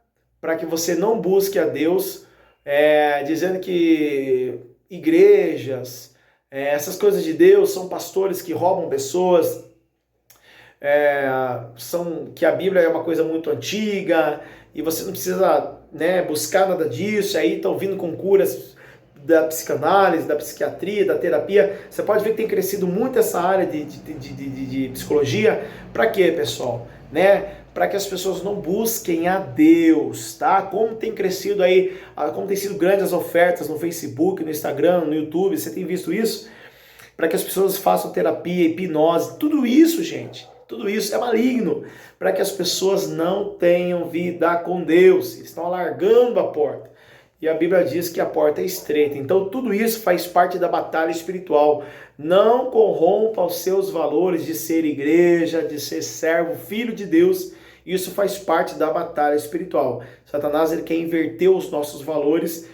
para que você não busque a Deus, dizendo que igrejas, essas coisas de Deus são pastores que roubam pessoas, que a Bíblia é uma coisa muito antiga e você não precisa, né, buscar nada disso. Aí estão vindo com curas da psicanálise, da psiquiatria, da terapia. Você pode ver que tem crescido muito essa área de psicologia. Para quê, pessoal? Né? Para que as pessoas não busquem a Deus, tá? Como tem crescido aí, como tem sido grandes as ofertas no Facebook, no Instagram, no YouTube, você tem visto isso? Para que as pessoas façam terapia, hipnose, tudo isso, gente, tudo isso é maligno, para que as pessoas não tenham vida com Deus, estão alargando a porta. E a Bíblia diz que a porta é estreita. Então tudo isso faz parte da batalha espiritual. Não corrompa os seus valores de ser igreja, de ser servo, filho de Deus. Isso faz parte da batalha espiritual. Satanás, ele quer inverter os nossos valores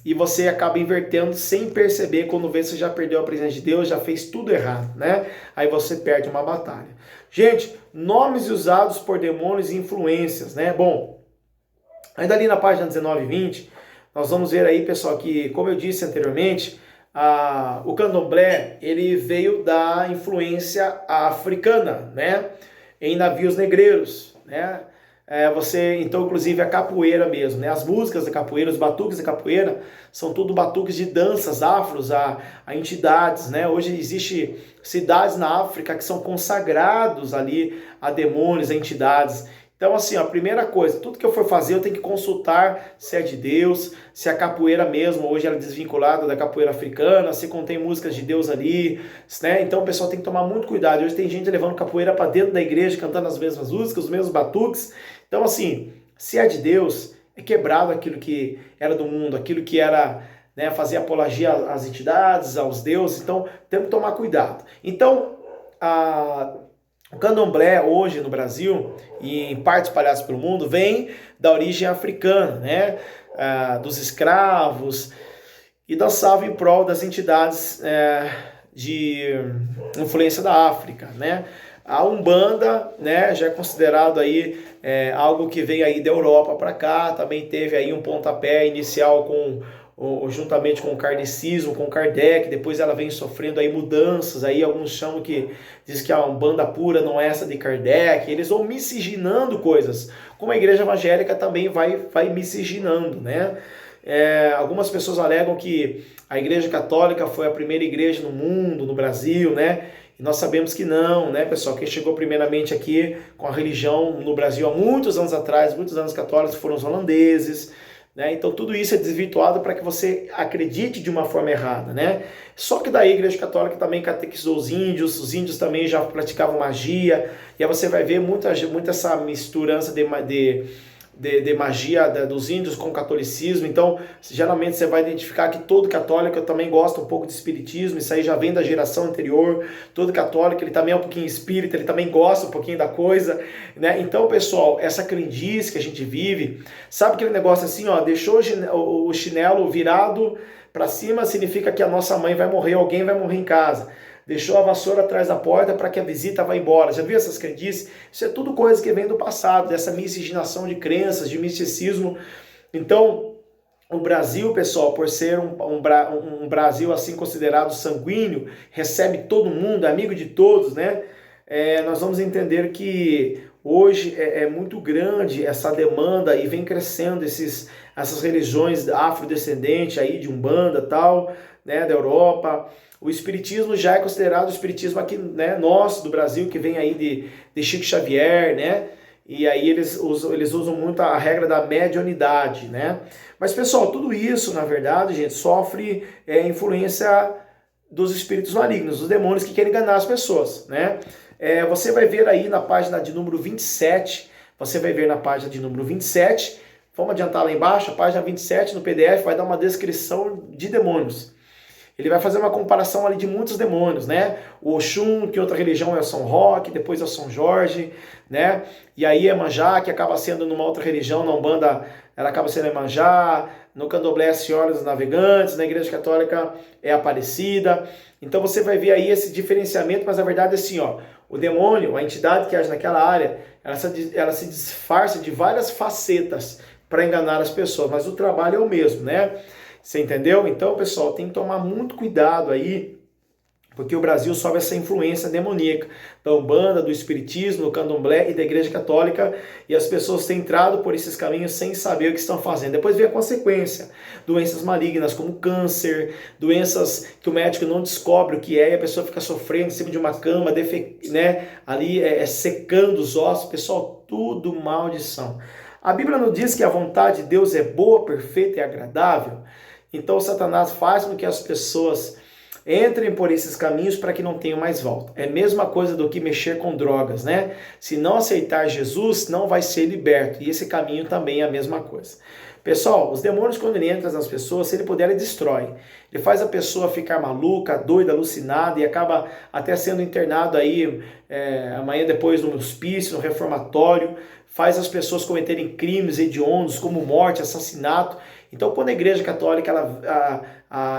e você acaba invertendo sem perceber. Quando vê, você já perdeu a presença de Deus, já fez tudo errado, né? Aí você perde uma batalha. Gente, nomes usados por demônios e influências, né? Bom, ainda ali na página 19 e 20... nós vamos ver aí, pessoal, que, como eu disse anteriormente, o candomblé, ele veio da influência africana, né? Em navios negreiros, né? Então, inclusive, a capoeira mesmo, né? As músicas da capoeira, os batuques da capoeira, são tudo batuques de danças afros a entidades, né? Hoje existe cidades na África que são consagrados ali a demônios, a entidades. Então, assim, a primeira coisa, tudo que eu for fazer, eu tenho que consultar se é de Deus, se a capoeira mesmo, hoje ela é desvinculada da capoeira africana, se contém músicas de Deus ali, né? Então o pessoal tem que tomar muito cuidado. Hoje tem gente levando capoeira para dentro da igreja, cantando as mesmas músicas, os mesmos batuques. Então, assim, se é de Deus, é quebrado aquilo que era do mundo, aquilo que era, né, fazer apologia às entidades, aos deuses. Então, temos que tomar cuidado. Então, o candomblé hoje no Brasil e em partes espalhadas pelo mundo vem da origem africana, né? Dos escravos, e dançava em prol das entidades de influência da África, né? A Umbanda, né, já é considerado aí algo que vem aí da Europa para cá, também teve aí um pontapé inicial juntamente com o kardecismo, com Kardec. Depois ela vem sofrendo aí mudanças, aí alguns chamam diz que a Umbanda pura não é essa de Kardec, eles vão miscigenando coisas, como a igreja evangélica também vai miscigenando, né? Algumas pessoas alegam que a igreja católica foi a primeira igreja no mundo, no Brasil, né? E nós sabemos que não, né, pessoal? Quem chegou primeiramente aqui com a religião no Brasil há muitos anos atrás, muitos anos católicos, foram os holandeses, né? Então tudo isso é desvirtuado para que você acredite de uma forma errada, né? Só que daí a Igreja Católica também catequizou os índios também já praticavam magia, e aí você vai ver muita essa misturança de magia dos índios com o catolicismo. Então geralmente você vai identificar que todo católico também gosta um pouco de espiritismo, isso aí já vem da geração anterior. Todo católico, ele também é um pouquinho espírita, ele também gosta um pouquinho da coisa, né? Então, pessoal, essa crendice que a gente vive, sabe aquele negócio assim, ó, deixou o chinelo virado para cima, significa que a nossa mãe vai morrer, alguém vai morrer em casa. Deixou a vassoura atrás da porta para que a visita vá embora. Já viu essas crendices? Isso é tudo coisa que vem do passado, dessa miscigenação de crenças, de misticismo. Então, O Brasil, pessoal, por ser um Brasil assim considerado sanguíneo, recebe todo mundo, é amigo de todos, né? Nós vamos entender que hoje é muito grande essa demanda e vem crescendo essas religiões afrodescendentes aí de Umbanda tal, né, da Europa. O espiritismo já é considerado o espiritismo aqui, né, nosso do Brasil, que vem aí de Chico Xavier, né? E aí eles usam muito a regra da mediunidade, né? Mas, pessoal, tudo isso, na verdade, gente, sofre influência dos espíritos malignos, dos demônios que querem enganar as pessoas, né? Você vai ver aí na página de número 27, você vai ver na página de número 27, vamos adiantar lá embaixo, a página 27 no PDF vai dar uma descrição de demônios. Ele vai fazer uma comparação ali de muitos demônios, né? O Oxum, que outra religião é o São Roque, depois é o São Jorge, né? E aí Iemanjá, que acaba sendo numa outra religião, na Umbanda, ela acaba sendo Iemanjá, no Candomblé é a Senhora dos Navegantes, na Igreja Católica é Aparecida. Então você vai ver aí esse diferenciamento, mas a verdade é assim, ó, o demônio, a entidade que age naquela área, ela se disfarça de várias facetas para enganar as pessoas, mas o trabalho é o mesmo, né? Você entendeu? Então, pessoal, tem que tomar muito cuidado aí, porque o Brasil sofre essa influência demoníaca da Umbanda, do Espiritismo, do Candomblé e da Igreja Católica, e as pessoas têm entrado por esses caminhos sem saber o que estão fazendo. Depois vem a consequência, doenças malignas como câncer, doenças que o médico não descobre o que é, e a pessoa fica sofrendo em cima de uma cama, né, ali secando os ossos. Pessoal, tudo maldição. A Bíblia não diz que a vontade de Deus é boa, perfeita e agradável? Então Satanás faz com que as pessoas entrem por esses caminhos para que não tenham mais volta. É a mesma coisa do que mexer com drogas, né? Se não aceitar Jesus, não vai ser liberto. E esse caminho também é a mesma coisa. Pessoal, os demônios, quando ele entra nas pessoas, se ele puder, ele destrói. Ele faz a pessoa ficar maluca, doida, alucinada e acaba até sendo internado aí amanhã depois no hospício, no reformatório. Faz as pessoas cometerem crimes hediondos como morte, assassinato. Então, quando a Igreja Católica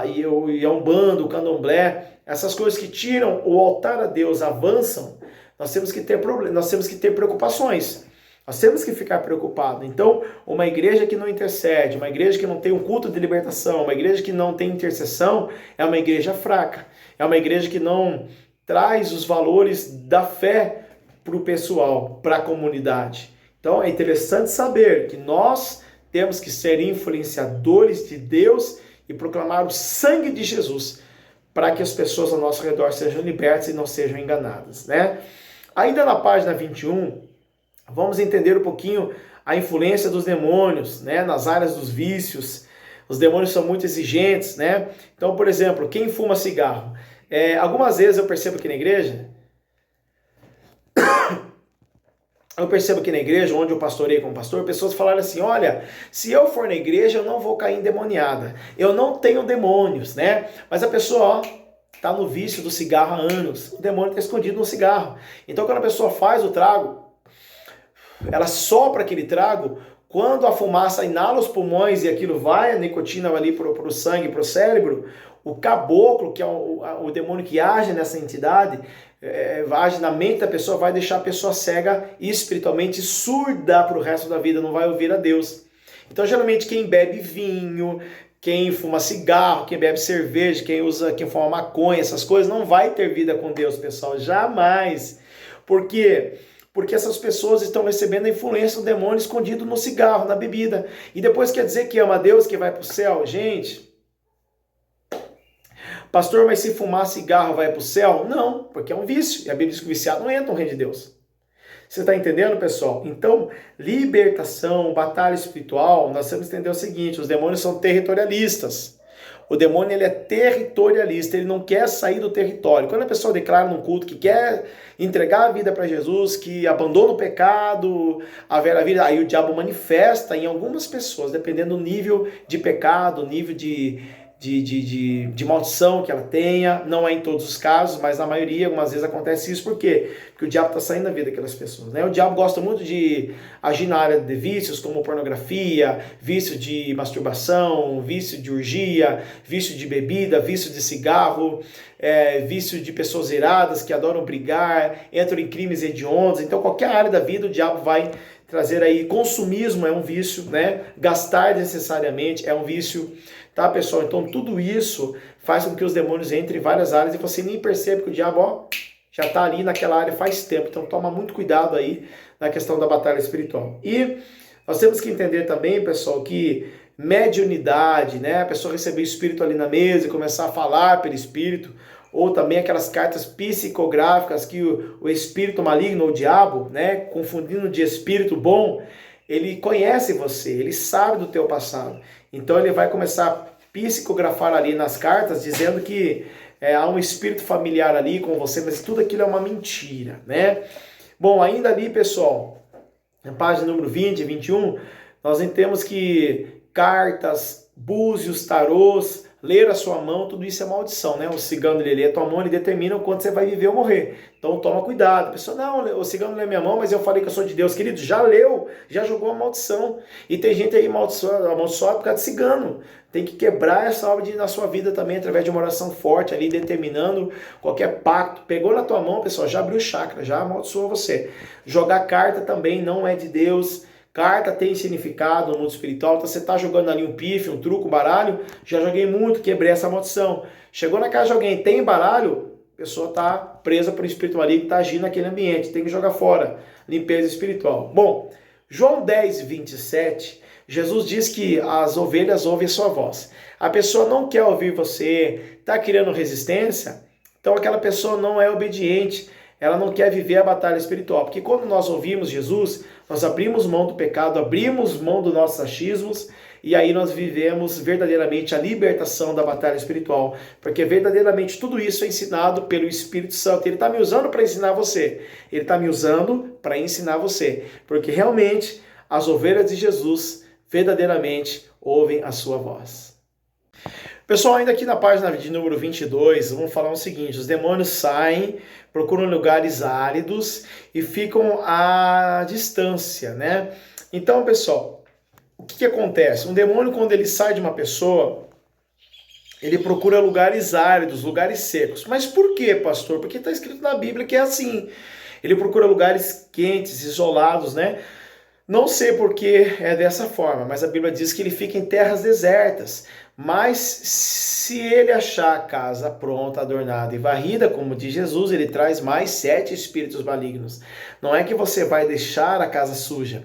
e a Umbanda, o Candomblé, essas coisas que tiram o altar a Deus avançam, nós temos que ter problemas, nós temos que ter preocupações. Nós temos que ficar preocupados. Então, uma igreja que não intercede, uma igreja que não tem um culto de libertação, uma igreja que não tem intercessão, é uma igreja fraca. É uma igreja que não traz os valores da fé para o pessoal, para a comunidade. Então, é interessante saber que nós temos que ser influenciadores de Deus e proclamar o sangue de Jesus para que as pessoas ao nosso redor sejam libertas e não sejam enganadas, né? Ainda na página 21, vamos entender um pouquinho a influência dos demônios, né, nas áreas dos vícios. Os demônios são muito exigentes, né? Então, por exemplo, quem fuma cigarro? Algumas vezes eu percebo aqui na igreja, onde eu pastorei como pastor, pessoas falaram assim, olha, se eu for na igreja eu não vou cair endemoniada, eu não tenho demônios, né? Mas a pessoa, ó, tá no vício do cigarro há anos, o demônio está escondido no cigarro. Então quando a pessoa faz o trago, ela sopra aquele trago, quando a fumaça inala os pulmões e aquilo vai, a nicotina vai ali para o sangue, para o cérebro, o caboclo, que é o demônio que age nessa entidade, age na mente da pessoa, vai deixar a pessoa cega e espiritualmente surda para o resto da vida, não vai ouvir a Deus. Então, geralmente, quem bebe vinho, quem fuma cigarro, quem bebe cerveja, quem fuma maconha, essas coisas, não vai ter vida com Deus, pessoal, jamais. Por quê? Porque essas pessoas estão recebendo a influência do demônio escondido no cigarro, na bebida. E depois quer dizer que ama a Deus, que vai para o céu? Gente, pastor, mas se fumar cigarro vai para o céu? Não, porque é um vício. E a Bíblia diz que o viciado não entra no reino de Deus. Você está entendendo, pessoal? Então, libertação, batalha espiritual, nós temos que entender o seguinte, os demônios são territorialistas. O demônio, ele é territorialista, ele não quer sair do território. Quando a pessoa declara num culto que quer entregar a vida para Jesus, que abandona o pecado, a velha vida, aí o diabo manifesta em algumas pessoas, dependendo do nível de pecado, nível de de maldição que ela tenha. Não é em todos os casos, mas na maioria, algumas vezes acontece isso. Por quê? Porque o diabo está saindo da vida daquelas pessoas, né? O diabo gosta muito de agir na área de vícios, como pornografia, vício de masturbação, vício de orgia, vício de bebida, vício de cigarro, vício de pessoas iradas que adoram brigar, entram em crimes hediondos. Então, qualquer área da vida, o diabo vai trazer aí. Consumismo é um vício, né? Gastar desnecessariamente é um vício, tá, pessoal? Então, tudo isso faz com que os demônios entrem em várias áreas e você nem percebe que o diabo, ó, já está ali naquela área faz tempo. Então, toma muito cuidado aí na questão da batalha espiritual. E nós temos que entender também, pessoal, que mediunidade, né? A pessoa receber o espírito ali na mesa e começar a falar pelo espírito, ou também aquelas cartas psicográficas que o espírito maligno ou o diabo, né, confundindo de espírito bom, ele conhece você, ele sabe do teu passado. Então ele vai começar a psicografar ali nas cartas, dizendo que há um espírito familiar ali com você, mas tudo aquilo é uma mentira, né? Bom, ainda ali, pessoal, na página número 20 e 21, nós temos que cartas, búzios, tarôs, ler a sua mão, tudo isso é maldição, né? O cigano, ele lê a tua mão, ele determina o quanto você vai viver ou morrer. Então toma cuidado. A pessoa, não, o cigano lê minha mão, mas eu falei que eu sou de Deus. Querido, já leu, já jogou a maldição. E tem gente aí amaldiçoada por causa de cigano. Tem que quebrar essa obra na sua vida também, através de uma oração forte ali, determinando qualquer pacto. Pegou na tua mão, pessoal, já abriu o chakra, já amaldiçoou você. Jogar carta também não é de Deus. Carta tem significado no mundo espiritual, então você está jogando ali um pife, um truco, um baralho, já joguei muito, quebrei essa maldição. Chegou na casa de alguém, tem baralho, a pessoa está presa por um espírito maligno que está agindo naquele ambiente, tem que jogar fora, limpeza espiritual. Bom, João 10, 27, Jesus diz que as ovelhas ouvem a sua voz. A pessoa não quer ouvir você, está criando resistência, então aquela pessoa não é obediente, ela não quer viver a batalha espiritual, porque quando nós ouvimos Jesus, nós abrimos mão do pecado, abrimos mão dos nossos achismos, e aí nós vivemos verdadeiramente a libertação da batalha espiritual, porque verdadeiramente tudo isso é ensinado pelo Espírito Santo. Ele está me usando para ensinar você, ele está me usando para ensinar você, porque realmente as ovelhas de Jesus verdadeiramente ouvem a sua voz. Pessoal, ainda aqui na página de número 22, vamos falar o seguinte: os demônios saem, procuram lugares áridos e ficam à distância, né? Então, pessoal, o que acontece? Um demônio, quando ele sai de uma pessoa, ele procura lugares áridos, lugares secos. Mas por quê, pastor? Porque está escrito na Bíblia que é assim. Ele procura lugares quentes, isolados, né? Não sei por que é dessa forma, mas a Bíblia diz que ele fica em terras desertas. Mas se ele achar a casa pronta, adornada e varrida, como diz Jesus, ele traz mais 7 espíritos malignos. Não é que você vai deixar a casa suja,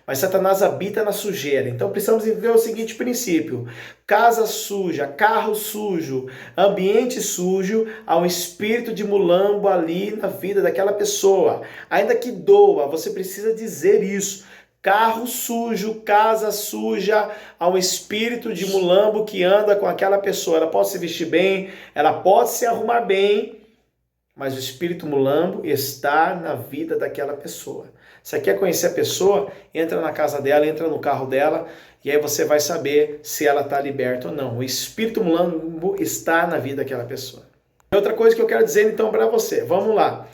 mas Satanás habita na sujeira. Então precisamos entender o seguinte princípio: casa suja, carro sujo, ambiente sujo, há um espírito de mulambo ali na vida daquela pessoa. Ainda que doa, você precisa dizer isso. Carro sujo, casa suja, há um espírito de mulambo que anda com aquela pessoa. Ela pode se vestir bem, ela pode se arrumar bem, mas o espírito mulambo está na vida daquela pessoa. Você quer conhecer a pessoa? Entra na casa dela, entra no carro dela, e aí você vai saber se ela está liberta ou não. O espírito mulambo está na vida daquela pessoa. Outra coisa que eu quero dizer então para você, vamos lá.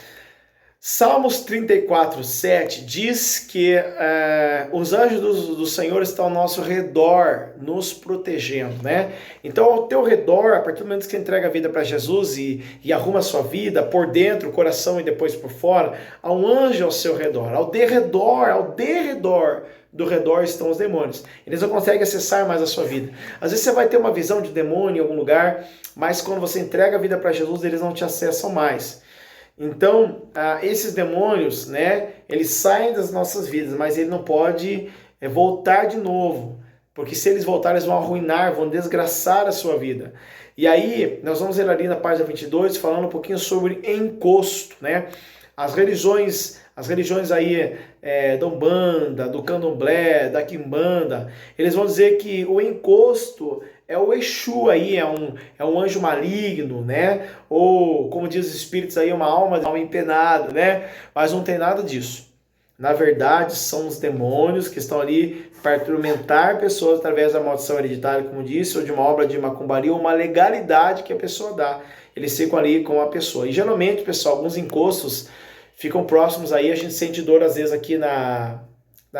Salmos 34, 7 diz que os anjos do Senhor estão ao nosso redor, nos protegendo, né? Então, ao teu redor, a partir do momento que você entrega a vida para Jesus e arruma a sua vida por dentro, o coração e depois por fora, há um anjo ao seu redor. Ao derredor do redor estão os demônios. Eles não conseguem acessar mais a sua vida. Às vezes você vai ter uma visão de demônio em algum lugar, mas quando você entrega a vida para Jesus, eles não te acessam mais. Então, esses demônios, né, eles saem das nossas vidas, mas ele não pode voltar de novo, porque se eles voltarem, eles vão arruinar, vão desgraçar a sua vida. E aí, nós vamos ler ali na página 22, falando um pouquinho sobre encosto, né? As religiões aí da Umbanda, do Candomblé, da Quimbanda, eles vão dizer que o encosto é o Exu aí, é um anjo maligno, né? Ou, como diz os espíritos aí, uma alma empenada, né? Mas não tem nada disso. Na verdade, são os demônios que estão ali para atormentar pessoas através da maldição hereditária, como disse, ou de uma obra de macumbaria, ou uma legalidade que a pessoa dá. Eles ficam ali com a pessoa. E geralmente, pessoal, alguns encostos ficam próximos aí, a gente sente dor às vezes aqui na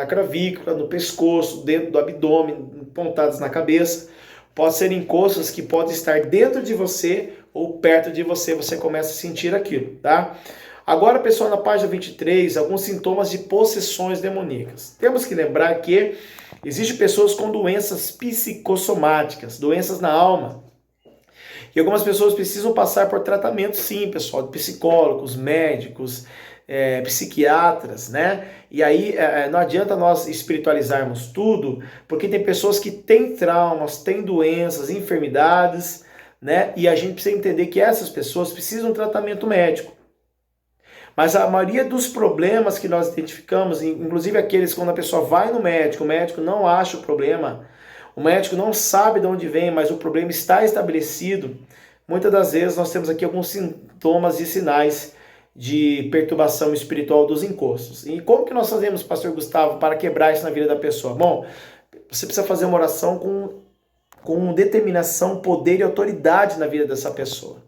clavícula, no pescoço, dentro do abdômen, pontadas na cabeça. Pode ser encostos que podem estar dentro de você ou perto de você, você começa a sentir aquilo, tá? Agora, pessoal, na página 23, alguns sintomas de possessões demoníacas. Temos que lembrar que existem pessoas com doenças psicossomáticas, doenças na alma. E algumas pessoas precisam passar por tratamento, sim, pessoal, de psicólogos, médicos, psiquiatras, né? E aí não adianta nós espiritualizarmos tudo, porque tem pessoas que têm traumas, têm doenças, enfermidades, né? E a gente precisa entender que essas pessoas precisam de tratamento médico. Mas a maioria dos problemas que nós identificamos, inclusive aqueles quando a pessoa vai no médico, o médico não acha o problema, o médico não sabe de onde vem, mas o problema está estabelecido. Muitas das vezes nós temos aqui alguns sintomas e sinais de perturbação espiritual dos encostos. E como que nós fazemos, pastor Gustavo, para quebrar isso na vida da pessoa? Bom, você precisa fazer uma oração com determinação, poder e autoridade na vida dessa pessoa.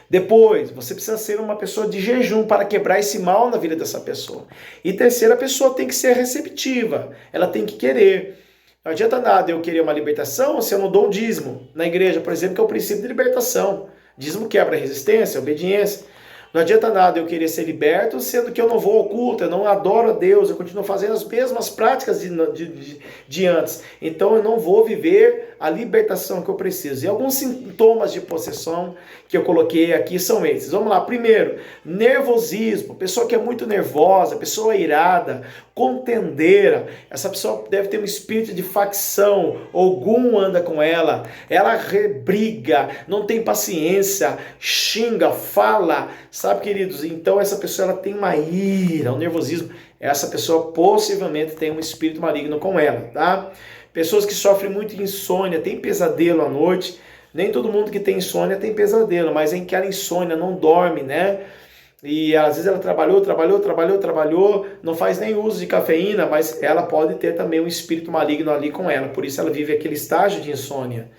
Depois, você precisa ser uma pessoa de jejum para quebrar esse mal na vida dessa pessoa. E terceira, a pessoa tem que ser receptiva, ela tem que querer. Não adianta nada eu querer uma libertação se eu não dou um dízimo. Na igreja, por exemplo, que é o princípio de libertação. Dízimo quebra a resistência, a obediência. Não adianta nada eu querer ser liberto, sendo que eu não vou ao culto, eu não adoro a Deus, eu continuo fazendo as mesmas práticas de antes. Então eu não vou viver a libertação que eu preciso. E alguns sintomas de possessão que eu coloquei aqui são esses. Vamos lá. Primeiro, nervosismo. Pessoa que é muito nervosa, pessoa irada, contendeira. Essa pessoa deve ter um espírito de facção. Algum anda com ela. Ela rebriga, não tem paciência, xinga, fala. Sabe, queridos? Então essa pessoa ela tem uma ira, um nervosismo. Essa pessoa possivelmente tem um espírito maligno com ela, tá? Pessoas que sofrem muito de insônia, tem pesadelo à noite. Nem todo mundo que tem insônia tem pesadelo, mas em que ela insônia, não dorme, né? E às vezes ela trabalhou, não faz nem uso de cafeína, mas ela pode ter também um espírito maligno ali com ela. Por isso ela vive aquele estágio de insônia.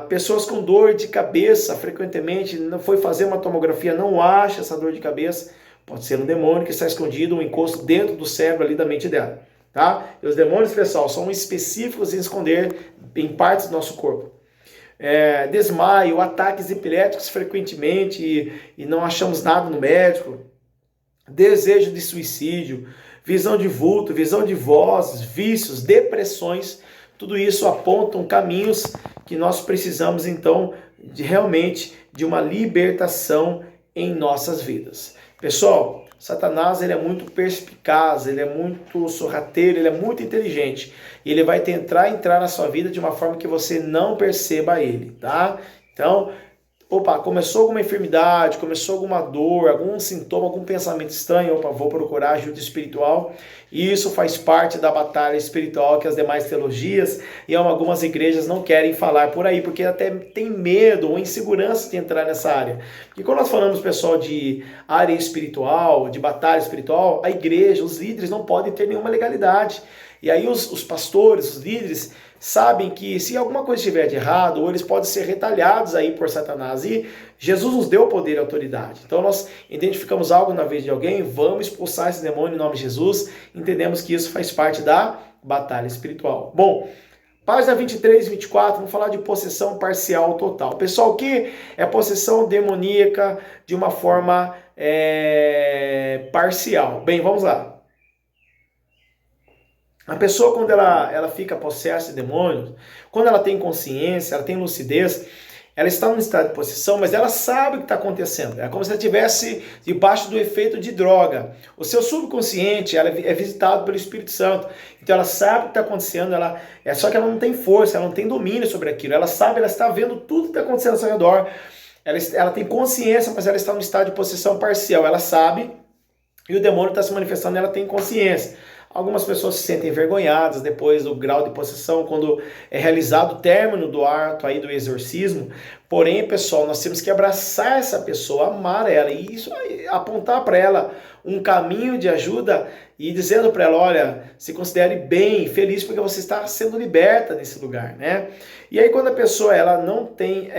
Pessoas com dor de cabeça, frequentemente, não foi fazer uma tomografia, não acha essa dor de cabeça. Pode ser um demônio que está escondido, um encosto dentro do cérebro ali da mente dela. Tá? E os demônios, pessoal, são específicos em esconder em partes do nosso corpo. Desmaio, ataques epiléticos frequentemente e não achamos nada no médico. Desejo de suicídio, visão de vulto, visão de vozes, vícios, depressões. Tudo isso apontam caminhos que nós precisamos, então, realmente de uma libertação em nossas vidas. Pessoal, Satanás ele é muito perspicaz, ele é muito sorrateiro, ele é muito inteligente. E ele vai tentar entrar na sua vida de uma forma que você não perceba ele, tá? Então, começou alguma enfermidade, começou alguma dor, algum sintoma, algum pensamento estranho, vou procurar ajuda espiritual. E isso faz parte da batalha espiritual que as demais teologias e algumas igrejas não querem falar por aí, porque até tem medo ou insegurança de entrar nessa área. E quando nós falamos, pessoal, de área espiritual, de batalha espiritual, a igreja, os líderes não podem ter nenhuma legalidade. E aí os pastores, os líderes, sabem que se alguma coisa estiver de errado, ou eles podem ser retalhados aí por Satanás. E Jesus nos deu poder e autoridade. Então nós identificamos algo na vida de alguém, vamos expulsar esse demônio em nome de Jesus. Entendemos que isso faz parte da batalha espiritual. Bom, página 23 e 24, vamos falar de possessão parcial total. Pessoal, o que é possessão demoníaca de uma forma parcial? Bem, vamos lá. A pessoa, quando ela fica possessa de demônios, quando ela tem consciência, ela tem lucidez, ela está num estado de possessão, mas ela sabe o que está acontecendo. É como se ela estivesse debaixo do efeito de droga. O seu subconsciente ela é visitado pelo Espírito Santo. Então ela sabe o que está acontecendo, só que ela não tem força, ela não tem domínio sobre aquilo. Ela sabe, ela está vendo tudo que está acontecendo ao seu redor. Ela tem consciência, mas ela está num estado de possessão parcial. Ela sabe e o demônio está se manifestando e ela tem consciência. Algumas pessoas se sentem envergonhadas depois do grau de possessão, quando é realizado o término do ato aí do exorcismo. Porém, pessoal, nós temos que abraçar essa pessoa, amar ela e isso apontar para ela um caminho de ajuda e dizendo para ela, olha, se considere bem, feliz porque você está sendo liberta nesse lugar, né? E aí quando a pessoa ela não tem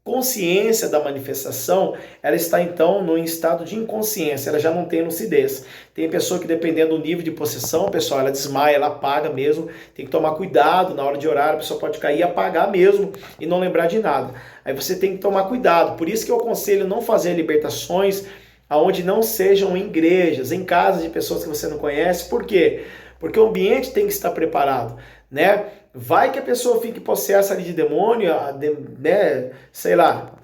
consciência da manifestação, ela está então no estado de inconsciência, ela já não tem lucidez. Tem pessoa que dependendo do nível de possessão, pessoal, ela desmaia, ela apaga mesmo, tem que tomar cuidado na hora de orar, a pessoa pode cair e apagar mesmo e não lembrar de nada. Aí você tem que tomar cuidado, por isso que eu aconselho não fazer libertações aonde não sejam em igrejas, em casas de pessoas que você não conhece. Por quê? Porque o ambiente tem que estar preparado, né? Vai que a pessoa fique possessa ali de demônio, né? Sei lá,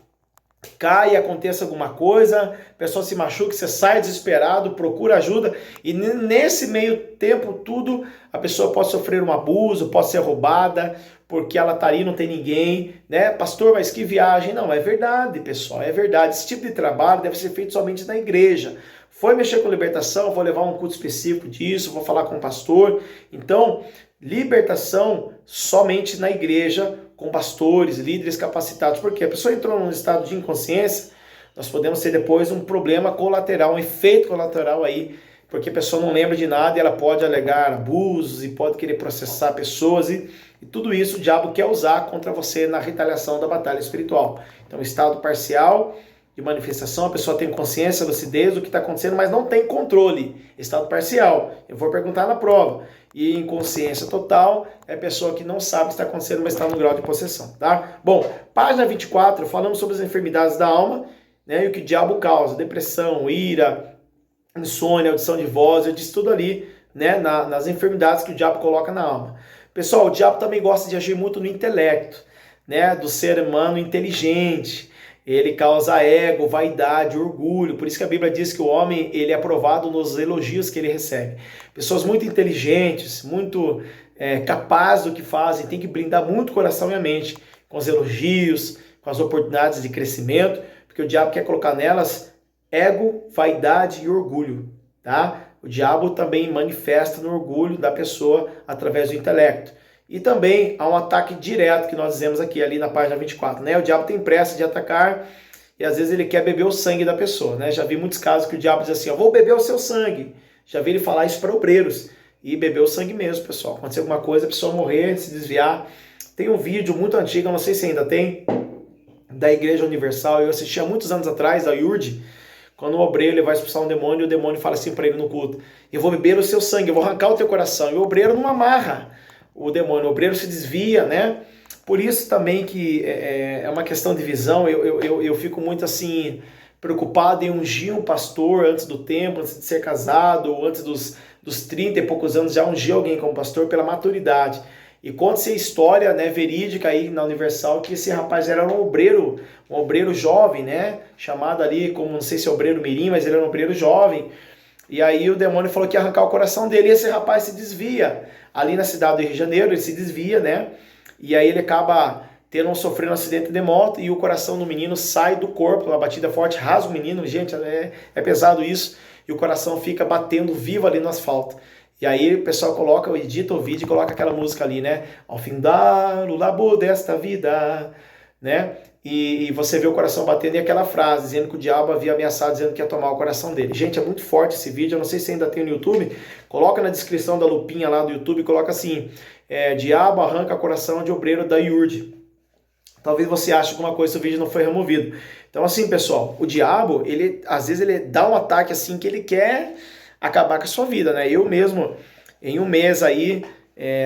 cai e aconteça alguma coisa, a pessoa se machuca, você sai desesperado, procura ajuda, e nesse meio tempo tudo, a pessoa pode sofrer um abuso, pode ser roubada, porque ela tá ali, não tem ninguém, né? Pastor, mas que viagem. Não, é verdade, pessoal, é verdade. Esse tipo de trabalho deve ser feito somente na igreja. Foi mexer com libertação, vou levar um culto específico disso, vou falar com o pastor. Então, libertação somente na igreja, com pastores, líderes capacitados. Porque a pessoa entrou num estado de inconsciência, nós podemos ter depois um problema colateral, um efeito colateral aí, porque a pessoa não lembra de nada e ela pode alegar abusos e pode querer processar pessoas e tudo isso o diabo quer usar contra você na retaliação da batalha espiritual. Então, estado parcial de manifestação, a pessoa tem consciência, lucidez do que está acontecendo, mas não tem controle. Estado parcial, eu vou perguntar na prova. E inconsciência total é a pessoa que não sabe o que está acontecendo, mas está no grau de possessão, tá? Bom, página 24, falamos sobre as enfermidades da alma, né, e o que o diabo causa, depressão, ira, insônia, audição de voz, eu disse tudo ali, né, nas enfermidades que o diabo coloca na alma. Pessoal, o diabo também gosta de agir muito no intelecto, né, do ser humano inteligente. Ele causa ego, vaidade, orgulho. Por isso que a Bíblia diz que o homem ele é aprovado nos elogios que ele recebe. Pessoas muito inteligentes, muito capazes do que fazem, tem que blindar muito o coração e a mente com os elogios, com as oportunidades de crescimento, porque o diabo quer colocar nelas ego, vaidade e orgulho, tá? O diabo também manifesta no orgulho da pessoa através do intelecto. E também há um ataque direto que nós dizemos aqui, ali na página 24, né? O diabo tem pressa de atacar e às vezes ele quer beber o sangue da pessoa, né? Já vi muitos casos que o diabo diz assim, ó, vou beber o seu sangue. Já vi ele falar isso para obreiros e beber o sangue mesmo, pessoal. Acontecer alguma coisa, a pessoa morrer, se desviar. Tem um vídeo muito antigo, eu não sei se ainda tem, da Igreja Universal, eu assisti há muitos anos atrás, da IURD, quando o obreiro ele vai expulsar um demônio e o demônio fala assim para ele no culto, eu vou beber o seu sangue, eu vou arrancar o teu coração. E o obreiro não amarra o demônio, o obreiro se desvia, né? Por isso também que é uma questão de visão, eu fico muito assim, preocupado em ungir um pastor antes do tempo, antes de ser casado, ou antes dos 30 e poucos anos, já ungir alguém como pastor pela maturidade. E conta-se a história, né, verídica aí na Universal, que esse rapaz era um obreiro jovem, né, chamado ali como, não sei se é obreiro mirim, mas ele era um obreiro jovem. E aí o demônio falou que ia arrancar o coração dele, e esse rapaz se desvia. Ali na cidade do Rio de Janeiro, ele se desvia, né, e aí ele acaba sofrendo um acidente de moto, e o coração do menino sai do corpo, uma batida forte, rasga o menino, gente, é pesado isso, e o coração fica batendo vivo ali no asfalto. E aí o pessoal edita o vídeo e coloca aquela música ali, né? Ao findar o labor desta vida, né? E você vê o coração batendo e aquela frase, dizendo que o diabo havia ameaçado, dizendo que ia tomar o coração dele. Gente, é muito forte esse vídeo, eu não sei se ainda tem no YouTube. Coloca na descrição da lupinha lá do YouTube, coloca assim, diabo arranca coração de obreiro da IURD. Talvez você ache alguma coisa se o vídeo não foi removido. Então assim, pessoal, o diabo, às vezes ele dá um ataque assim que ele quer acabar com a sua vida, né? Eu mesmo, em um mês aí,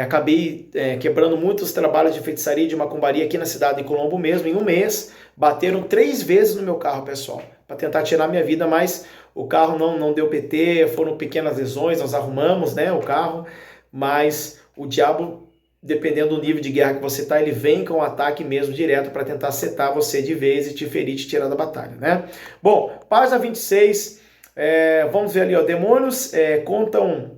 acabei quebrando muitos trabalhos de feitiçaria e de macumbaria aqui na cidade de Colombo mesmo. Em um mês, bateram 3 vezes no meu carro, pessoal, para tentar tirar minha vida, mas o carro não deu PT, foram pequenas lesões, nós arrumamos, né, o carro, mas o diabo, dependendo do nível de guerra que você tá, ele vem com um ataque mesmo direto para tentar setar você de vez e te ferir, te tirar da batalha, né? Bom, página 26, vamos ver ali, ó, demônios contam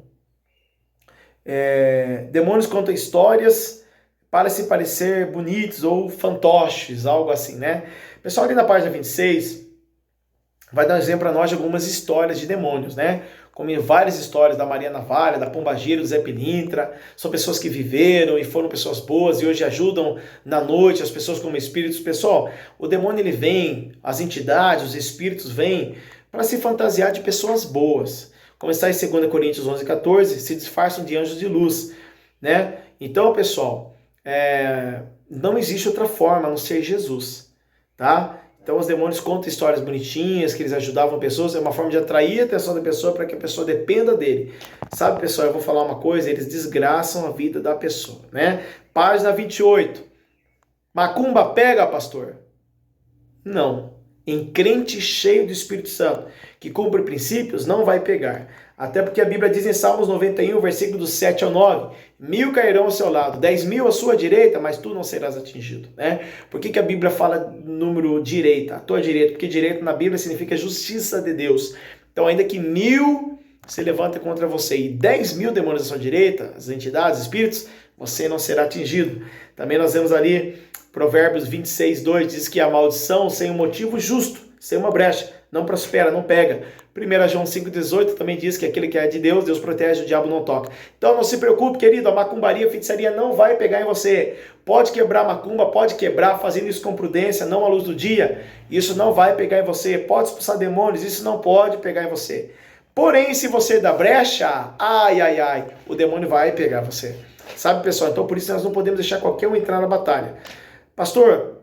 histórias para se parecer bonitos ou fantoches, algo assim, né? Pessoal, ali na página 26 vai dar um exemplo para nós de algumas histórias de demônios, né? Como várias histórias da Maria Navalha, da Pombagira, do Zé Pilintra, são pessoas que viveram e foram pessoas boas e hoje ajudam na noite as pessoas como espíritos. Pessoal, o demônio ele vem, as entidades, os espíritos vêm para se fantasiar de pessoas boas. Como está em 2 Coríntios 11:14, se disfarçam de anjos de luz, né? Então, pessoal, não existe outra forma a não ser Jesus, tá? Então os demônios contam histórias bonitinhas, que eles ajudavam pessoas, é uma forma de atrair a atenção da pessoa para que a pessoa dependa dele. Sabe, pessoal, eu vou falar uma coisa, eles desgraçam a vida da pessoa, né? Página 28. Macumba pega, pastor? Não. Em crente cheio do Espírito Santo, que cumpre princípios, não vai pegar. Até porque a Bíblia diz em Salmos 91, versículo do 7 ao 9, 1000 cairão ao seu lado, 10.000 à sua direita, mas tu não serás atingido, né? Por que a Bíblia fala número direita, a tua direita? Porque direita na Bíblia significa justiça de Deus. Então, ainda que 1000 se levanta contra você e 10.000 demônios à sua direita, as entidades, espíritos, você não será atingido. Também nós vemos ali Provérbios 26:2, diz que a maldição sem um motivo justo, sem uma brecha, não prospera, não pega. 1 João 5:18 também diz que aquele que é de Deus, Deus protege, o diabo não toca. Então não se preocupe, querido, a macumbaria, a feitiçaria não vai pegar em você. Pode quebrar macumba, pode quebrar, fazendo isso com prudência, não à luz do dia. Isso não vai pegar em você. Pode expulsar demônios, isso não pode pegar em você. Porém, se você dá brecha, o demônio vai pegar você. Sabe, pessoal? Então por isso nós não podemos deixar qualquer um entrar na batalha. Pastor,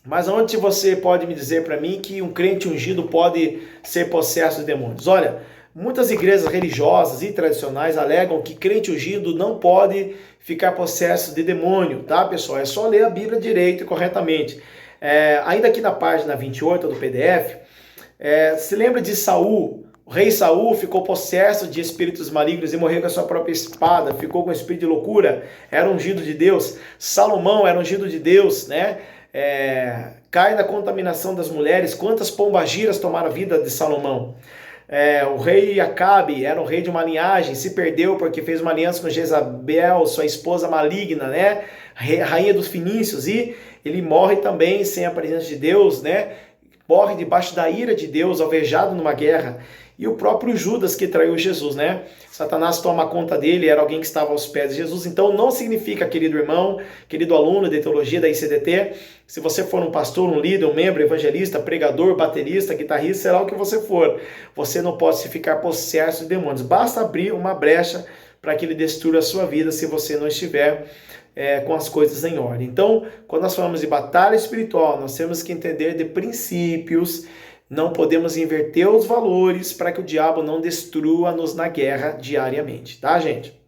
mas onde você pode me dizer para mim que um crente ungido pode ser possesso de demônios? Olha, muitas igrejas religiosas e tradicionais alegam que crente ungido não pode ficar possesso de demônio, tá, pessoal? É só ler a Bíblia direito e corretamente. Ainda aqui na página 28 do PDF, se lembra de Saul? O rei Saul ficou possesso de espíritos malignos e morreu com a sua própria espada, ficou com espírito de loucura, era ungido de Deus. Salomão era ungido de Deus, né? Cai na contaminação das mulheres. Quantas pombagiras tomaram a vida de Salomão? O rei Acabe era um rei de uma linhagem, se perdeu porque fez uma aliança com Jezabel, sua esposa maligna, né? Rainha dos Fenícios, e ele morre também sem a presença de Deus, né? Morre debaixo da ira de Deus, alvejado numa guerra. E o próprio Judas que traiu Jesus, né? Satanás toma conta dele, era alguém que estava aos pés de Jesus. Então não significa, querido irmão, querido aluno de teologia da ICDT, se você for um pastor, um líder, um membro, evangelista, pregador, baterista, guitarrista, será o que você for, você não pode se ficar possesso de demônios. Basta abrir uma brecha para que ele destrua a sua vida se você não estiver com as coisas em ordem. Então, quando nós falamos de batalha espiritual, nós temos que entender de princípios. Não podemos inverter os valores para que o diabo não destrua-nos na guerra diariamente, tá, gente?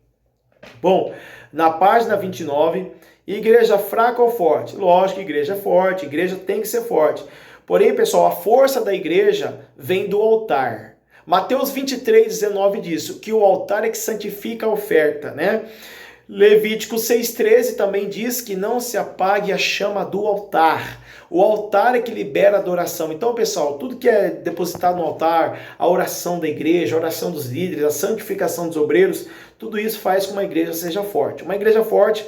Bom, na página 29, igreja fraca ou forte? Lógico que igreja é forte, igreja tem que ser forte. Porém, pessoal, a força da igreja vem do altar. Mateus 23:19 diz que o altar é que santifica a oferta, né? Levítico 6:13 também diz que não se apague a chama do altar. O altar é que libera a adoração. Então, pessoal, tudo que é depositado no altar, a oração da igreja, a oração dos líderes, a santificação dos obreiros, tudo isso faz com que uma igreja seja forte. Uma igreja forte,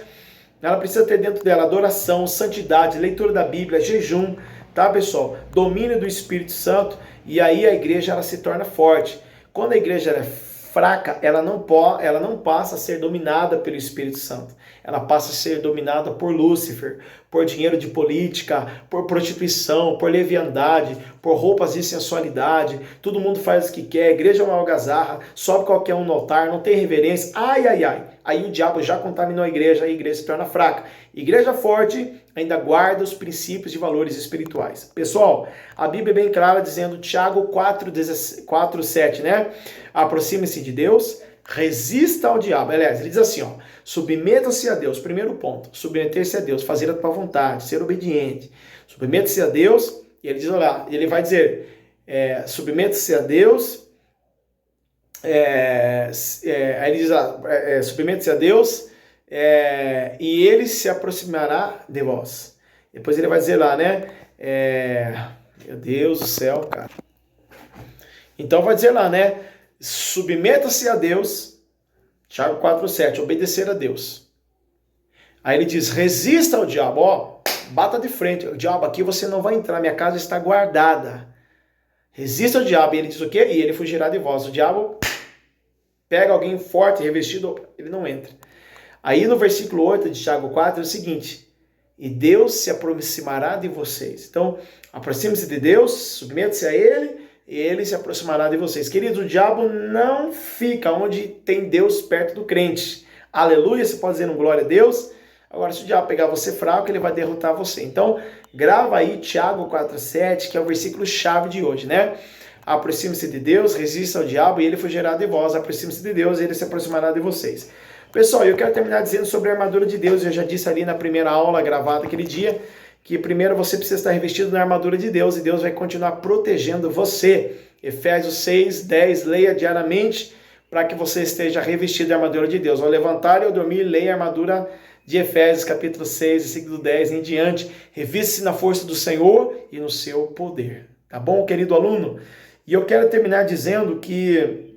ela precisa ter dentro dela adoração, santidade, leitura da Bíblia, jejum, tá, pessoal? Domínio do Espírito Santo, e aí a igreja ela se torna forte. Quando a igreja é fraca, ela não passa a ser dominada pelo Espírito Santo. Ela passa a ser dominada por Lúcifer, por dinheiro de política, por prostituição, por leviandade, por roupas de sensualidade. Todo mundo faz o que quer, a igreja é uma algazarra, sobe qualquer um no altar, não tem reverência. Aí o diabo já contaminou a igreja se torna fraca. Igreja forte ainda guarda os princípios de valores espirituais. Pessoal, a Bíblia é bem clara dizendo, Tiago 4:7, né? Aproxime-se de Deus, resista ao diabo. Aliás, ele diz assim, ó, submeta-se a Deus. Primeiro ponto, submeter-se a Deus, fazer a tua vontade, ser obediente. Submeta-se a Deus, e ele diz, olha, ele vai dizer, submeta-se a Deus, aí ele diz, submeta-se a Deus, e ele se aproximará de vós. Depois ele vai dizer lá, né? Meu Deus do céu, cara. Então vai dizer lá, né? Submeta-se a Deus, Tiago 4:7, obedecer a Deus. Aí ele diz, resista ao diabo, ó, bata de frente. O diabo, aqui você não vai entrar, minha casa está guardada. Resista ao diabo. E ele diz o quê? E ele fugirá de vós. O diabo pega alguém forte, revestido, ele não entra. Aí no versículo 8 de Tiago 4 é o seguinte, e Deus se aproximará de vocês. Então, aproxime-se de Deus, submeta-se a Ele, ele se aproximará de vocês. Queridos, o diabo não fica onde tem Deus perto do crente. Aleluia, você pode dizer um glória a Deus. Agora, se o diabo pegar você fraco, ele vai derrotar você. Então, grava aí Tiago 4,7, que é o versículo-chave de hoje, né? Aproxime-se de Deus, resista ao diabo e ele fugirá de vós. Aproxime-se de Deus e ele se aproximará de vocês. Pessoal, eu quero terminar dizendo sobre a armadura de Deus. Eu já disse ali na primeira aula gravada aquele dia, que primeiro você precisa estar revestido na armadura de Deus e Deus vai continuar protegendo você. Efésios 6, 10, leia diariamente para que você esteja revestido da armadura de Deus. Ao levantar e ao dormir, leia a armadura de Efésios, capítulo 6, versículo 10 em diante. Reviste-se na força do Senhor e no seu poder. Tá bom, querido aluno? E eu quero terminar dizendo que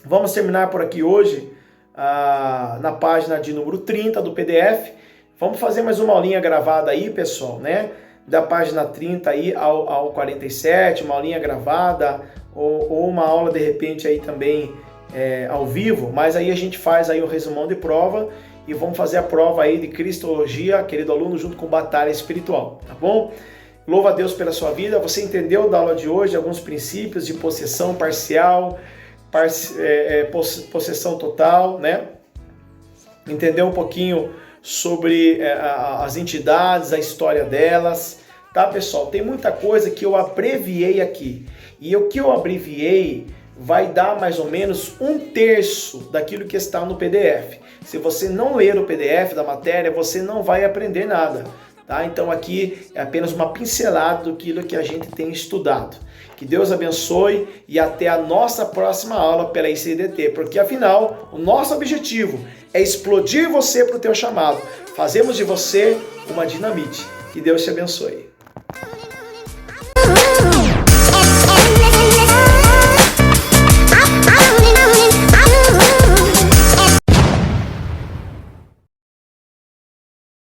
vamos terminar por aqui hoje, na página de número 30 do PDF. Vamos fazer mais uma aulinha gravada aí, pessoal, né? Da página 30 aí ao 47, uma aulinha gravada, ou uma aula de repente aí também ao vivo, mas aí a gente faz aí o resumão de prova e vamos fazer a prova aí de Cristologia, querido aluno, junto com batalha espiritual, tá bom? Louva a Deus pela sua vida. Você entendeu da aula de hoje alguns princípios de possessão parcial, possessão total, né? Entendeu um pouquinho sobre as entidades, a história delas, tá, pessoal? Tem muita coisa que eu abreviei aqui. E o que eu abreviei vai dar mais ou menos 1/3 daquilo que está no PDF. Se você não ler o PDF da matéria, você não vai aprender nada. Tá? Então aqui é apenas uma pincelada daquilo que a gente tem estudado. Que Deus abençoe e até a nossa próxima aula pela ICDT, porque afinal o nosso objetivo é explodir você para o teu chamado. Fazemos de você uma dinamite. Que Deus te abençoe.